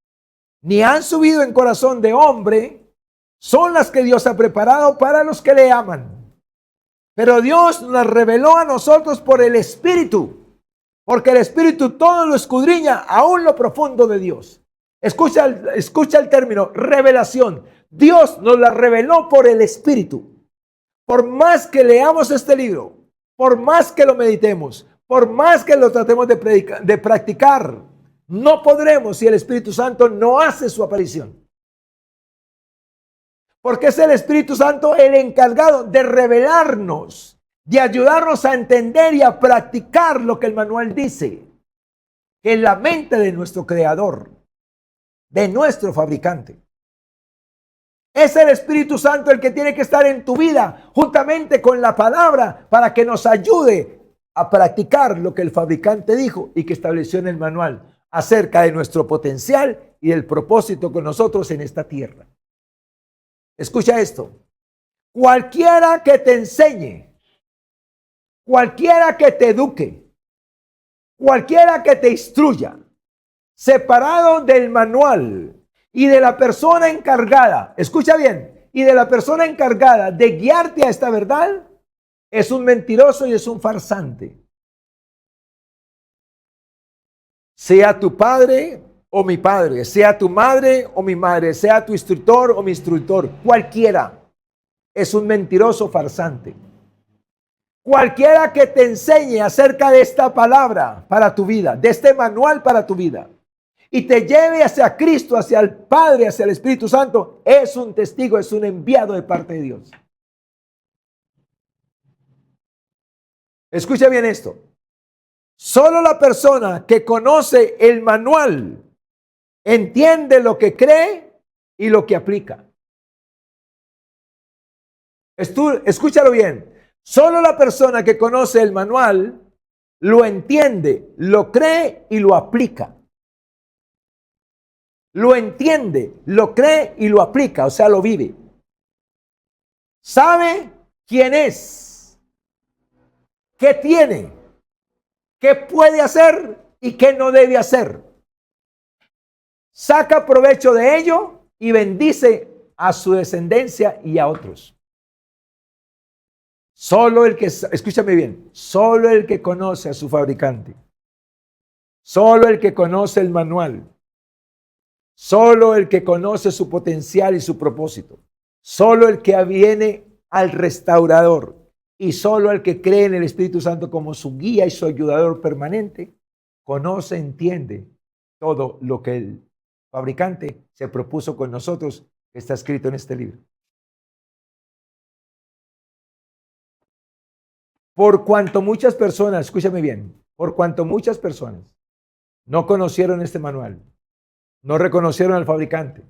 ni han subido en corazón de hombre, son las que Dios ha preparado para los que le aman. Pero Dios las reveló a nosotros por el Espíritu, porque el Espíritu todo lo escudriña, aún lo profundo de Dios. Escucha el término, revelación. Dios nos la reveló por el Espíritu. Por más que leamos este libro, por más que lo meditemos, por más que lo tratemos de practicar, no podremos si el Espíritu Santo no hace su aparición. Porque es el Espíritu Santo el encargado de revelarnos, de ayudarnos a entender y a practicar lo que el manual dice, que es la mente de nuestro creador, de nuestro fabricante. Es el Espíritu Santo el que tiene que estar en tu vida, juntamente con la palabra, para que nos ayude a practicar lo que el fabricante dijo y que estableció en el manual acerca de nuestro potencial y del propósito con nosotros en esta tierra. Escucha esto. Cualquiera que te enseñe, cualquiera que te eduque, cualquiera que te instruya, separado del manual y de la persona encargada, escucha bien, y de la persona encargada de guiarte a esta verdad, es un mentiroso y es un farsante. Sea tu padre o mi padre, sea tu madre o mi madre, sea tu instructor o mi instructor, cualquiera es un mentiroso farsante. Cualquiera que te enseñe acerca de esta palabra para tu vida, de este manual para tu vida, y te lleve hacia Cristo, hacia el Padre, hacia el Espíritu Santo, es un testigo, es un enviado de parte de Dios. Escucha bien esto. Solo la persona que conoce el manual entiende lo que cree y lo que aplica. Escúchalo bien. Solo la persona que conoce el manual lo entiende, lo cree y lo aplica. Lo entiende, lo cree y lo aplica, o sea, lo vive. Sabe quién es, qué tiene, qué puede hacer y qué no debe hacer. Saca provecho de ello y bendice a su descendencia y a otros. Solo el que, escúchame bien, solo el que conoce a su fabricante, solo el que conoce el manual, solo el que conoce su potencial y su propósito, solo el que viene al restaurador y solo el que cree en el Espíritu Santo como su guía y su ayudador permanente, conoce, entiende todo lo que el fabricante se propuso con nosotros, que está escrito en este libro. Por cuanto muchas personas, escúchame bien, por cuanto muchas personas no conocieron este manual, no reconocieron al fabricante,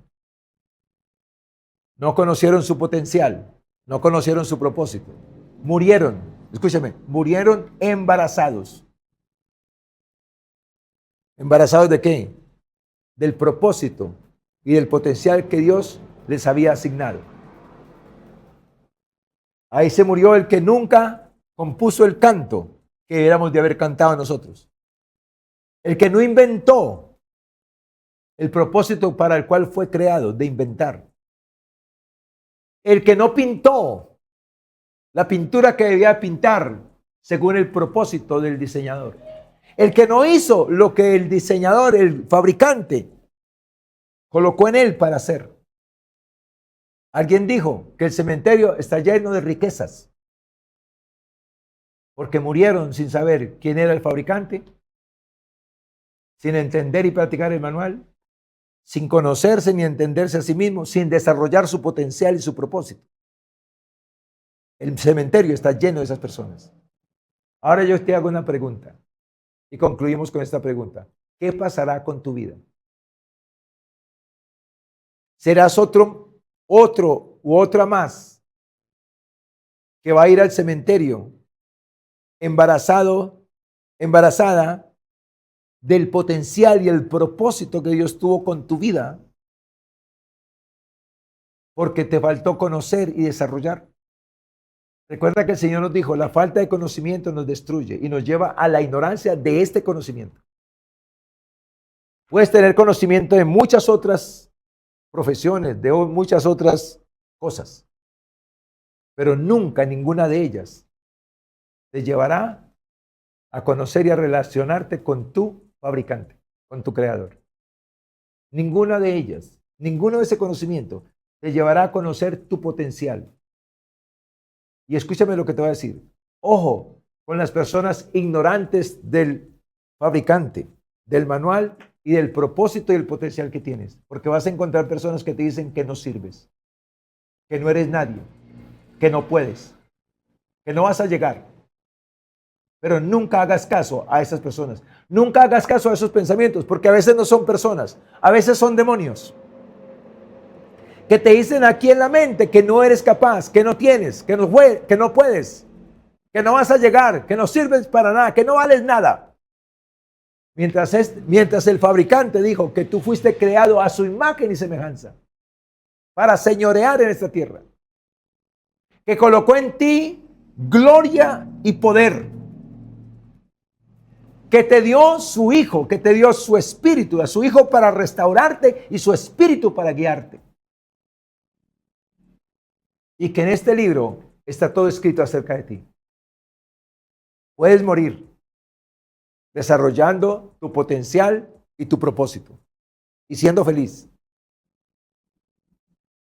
no conocieron su potencial, no conocieron su propósito, murieron, escúchame, murieron embarazados. ¿Embarazados de qué? Del propósito y del potencial que Dios les había asignado. Ahí se murió el que nunca compuso el canto que deberíamos de haber cantado nosotros. El que no inventó el propósito para el cual fue creado, de inventar. El que no pintó la pintura que debía pintar según el propósito del diseñador. El que no hizo lo que el diseñador, el fabricante, colocó en él para hacer. Alguien dijo que el cementerio está lleno de riquezas porque murieron sin saber quién era el fabricante, sin entender y practicar el manual, sin conocerse ni entenderse a sí mismo, sin desarrollar su potencial y su propósito. El cementerio está lleno de esas personas. Ahora yo te hago una pregunta y concluimos con esta pregunta. ¿Qué pasará con tu vida? ¿Serás otro u otra más que va a ir al cementerio embarazada del potencial y el propósito que Dios tuvo con tu vida porque te faltó conocer y desarrollar? Recuerda que el Señor nos dijo, la falta de conocimiento nos destruye y nos lleva a la ignorancia de este conocimiento. Puedes tener conocimiento de muchas otras profesiones, de muchas otras cosas, pero nunca ninguna de ellas te llevará a conocer y a relacionarte con tu fabricante, con tu creador. Ninguna de ellas, ninguno de ese conocimiento te llevará a conocer tu potencial. Y escúchame lo que te voy a decir. Ojo con las personas ignorantes del fabricante, del manual y del propósito y el potencial que tienes, porque vas a encontrar personas que te dicen que no sirves. que no eres nadie, que no puedes, que no vas a llegar. Pero nunca hagas caso a esas personas. Nunca hagas caso a esos pensamientos, porque a veces no son personas, a veces son demonios que te dicen aquí en la mente que no eres capaz, que no tienes, que no puedes, que no vas a llegar, que no sirves para nada, que no vales nada. Mientras el fabricante dijo que tú fuiste creado a su imagen y semejanza para señorear en esta tierra, que colocó en ti gloria y poder, que te dio su Hijo, que te dio su Espíritu, a su Hijo para restaurarte y su Espíritu para guiarte. Y que en este libro está todo escrito acerca de ti. Puedes morir desarrollando tu potencial y tu propósito y siendo feliz.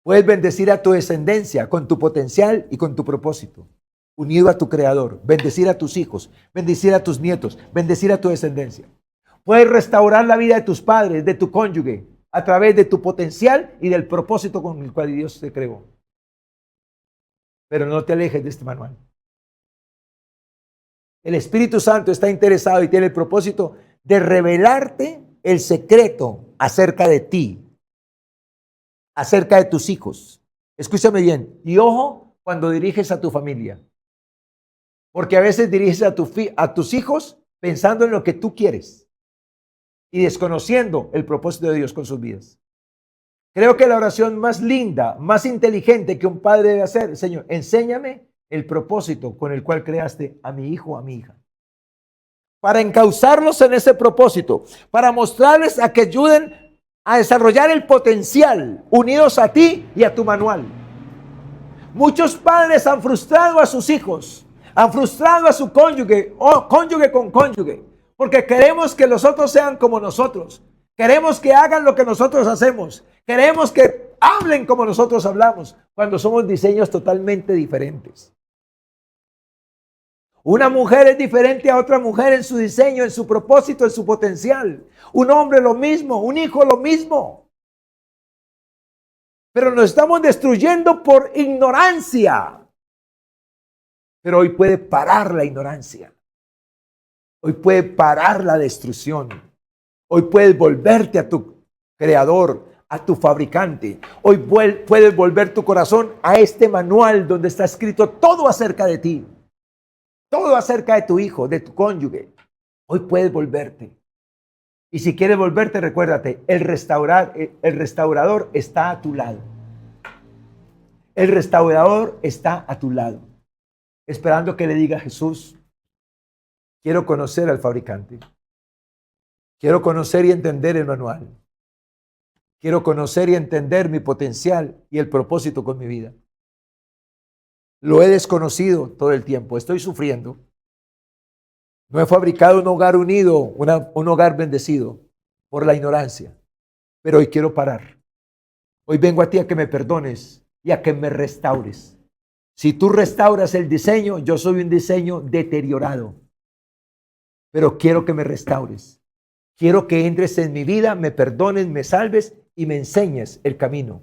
Puedes bendecir a tu descendencia con tu potencial y con tu propósito, unido a tu Creador, bendecir a tus hijos, bendecir a tus nietos, bendecir a tu descendencia. Puedes restaurar la vida de tus padres, de tu cónyuge, a través de tu potencial y del propósito con el cual Dios te creó. Pero no te alejes de este manual. El Espíritu Santo está interesado y tiene el propósito de revelarte el secreto acerca de ti, acerca de tus hijos. Escúchame bien. Y ojo cuando diriges a tu familia. Porque a veces diriges a tus hijos pensando en lo que tú quieres y desconociendo el propósito de Dios con sus vidas. Creo que la oración más linda, más inteligente que un padre debe hacer, Señor, enséñame el propósito con el cual creaste a mi hijo o a mi hija. Para encauzarlos en ese propósito, para mostrarles a que ayuden a desarrollar el potencial unidos a ti y a tu manual. Muchos padres han frustrado a sus hijos, han frustrado a su cónyuge o cónyuge con cónyuge, porque queremos que los otros sean como nosotros. Queremos que hagan lo que nosotros hacemos. Queremos que hablen como nosotros hablamos, cuando somos diseños totalmente diferentes. Una mujer es diferente a otra mujer en su diseño, en su propósito, en su potencial. Un hombre lo mismo, un hijo lo mismo. Pero nos estamos destruyendo por ignorancia. Pero hoy puede parar la ignorancia. Hoy puede parar la destrucción. Hoy puedes volverte a tu Creador, a tu fabricante. Hoy puedes volver tu corazón a este manual donde está escrito todo acerca de ti. Todo acerca de tu hijo, de tu cónyuge. Hoy puedes volverte. Y si quieres volverte, recuérdate, el restaurador está a tu lado. El restaurador está a tu lado. Esperando que le diga a Jesús, quiero conocer al fabricante. Quiero conocer y entender el manual. Quiero conocer y entender mi potencial y el propósito con mi vida. Lo he desconocido todo el tiempo. Estoy sufriendo. No he fabricado un hogar unido, un hogar bendecido por la ignorancia. Pero hoy quiero parar. Hoy vengo a ti a que me perdones y a que me restaures. Si tú restauras el diseño, yo soy un diseño deteriorado. Pero quiero que me restaures. Quiero que entres en mi vida, me perdones, me salves y me enseñes el camino.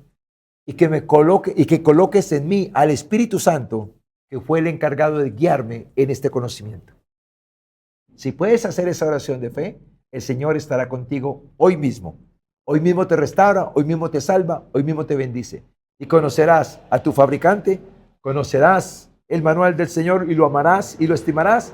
Y que coloques en mí al Espíritu Santo, que fue el encargado de guiarme en este conocimiento. Si puedes hacer esa oración de fe, el Señor estará contigo hoy mismo. Hoy mismo te restaura, hoy mismo te salva, hoy mismo te bendice. Y conocerás a tu fabricante, conocerás el manual del Señor y lo amarás y lo estimarás.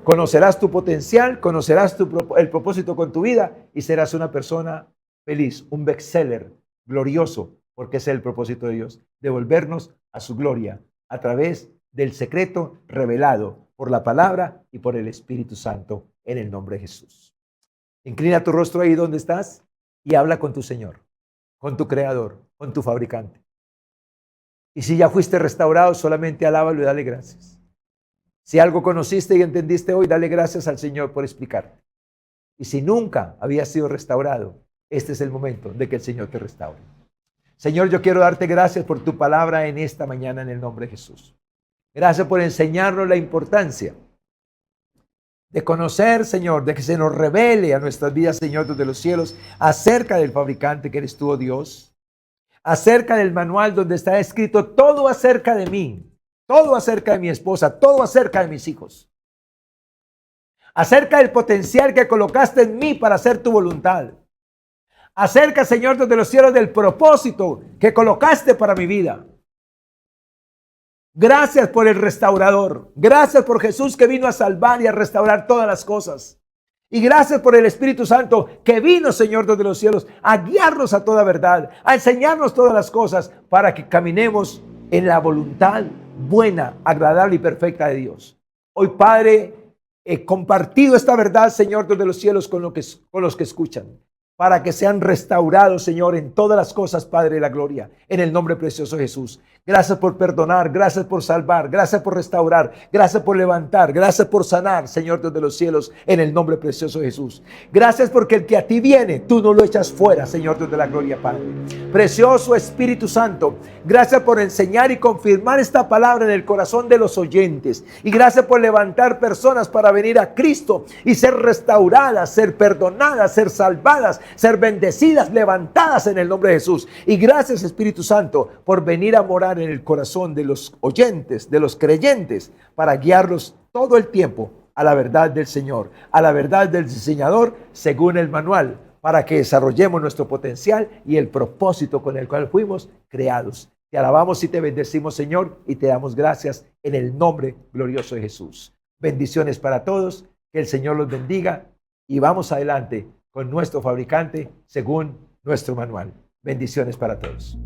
Conocerás tu potencial, conocerás el propósito con tu vida y serás una persona feliz, un bestseller glorioso, porque ese es el propósito de Dios, devolvernos a su gloria a través del secreto revelado por la palabra y por el Espíritu Santo en el nombre de Jesús. Inclina tu rostro ahí donde estás y habla con tu Señor, con tu Creador, con tu fabricante. Y si ya fuiste restaurado, solamente alábalo y dale gracias. Si algo conociste y entendiste hoy, dale gracias al Señor por explicarte. Y si nunca habías sido restaurado, este es el momento de que el Señor te restaure. Señor, yo quiero darte gracias por tu palabra en esta mañana en el nombre de Jesús. Gracias por enseñarnos la importancia de conocer, Señor, de que se nos revele a nuestras vidas, Señor, desde los cielos, acerca del fabricante que eres tú, oh Dios, acerca del manual donde está escrito todo acerca de mí, todo acerca de mi esposa, todo acerca de mis hijos, acerca del potencial que colocaste en mí para hacer tu voluntad, acerca, Señor, desde los cielos del propósito que colocaste para mi vida. Gracias por el restaurador, gracias por Jesús que vino a salvar y a restaurar todas las cosas. Y gracias por el Espíritu Santo que vino, Señor, desde los cielos a guiarnos a toda verdad, a enseñarnos todas las cosas para que caminemos en la voluntad buena, agradable y perfecta de Dios. Hoy, Padre, he compartido esta verdad, Señor, desde los cielos con los que escuchan, para que sean restaurados, Señor, en todas las cosas, Padre de la gloria, en el nombre precioso de Jesús. Gracias por perdonar, gracias por salvar, gracias por restaurar, gracias por levantar, gracias por sanar, Señor, desde los cielos, en el nombre precioso de Jesús. Gracias porque el que a ti viene, tú no lo echas fuera, Señor, desde la gloria, Padre. Precioso Espíritu Santo, gracias por enseñar y confirmar esta palabra en el corazón de los oyentes. Y gracias por levantar personas para venir a Cristo y ser restauradas, ser perdonadas, ser salvadas, ser bendecidas, levantadas en el nombre de Jesús. Y gracias, Espíritu Santo, por venir a morar en el corazón de los oyentes, de los creyentes, para guiarlos todo el tiempo a la verdad del Señor, a la verdad del diseñador, según el manual, para que desarrollemos nuestro potencial y el propósito con el cual fuimos creados. Te alabamos y te bendecimos, Señor, y te damos gracias en el nombre glorioso de Jesús. Bendiciones para todos, que el Señor los bendiga y vamos adelante con nuestro fabricante según nuestro manual. Bendiciones para todos.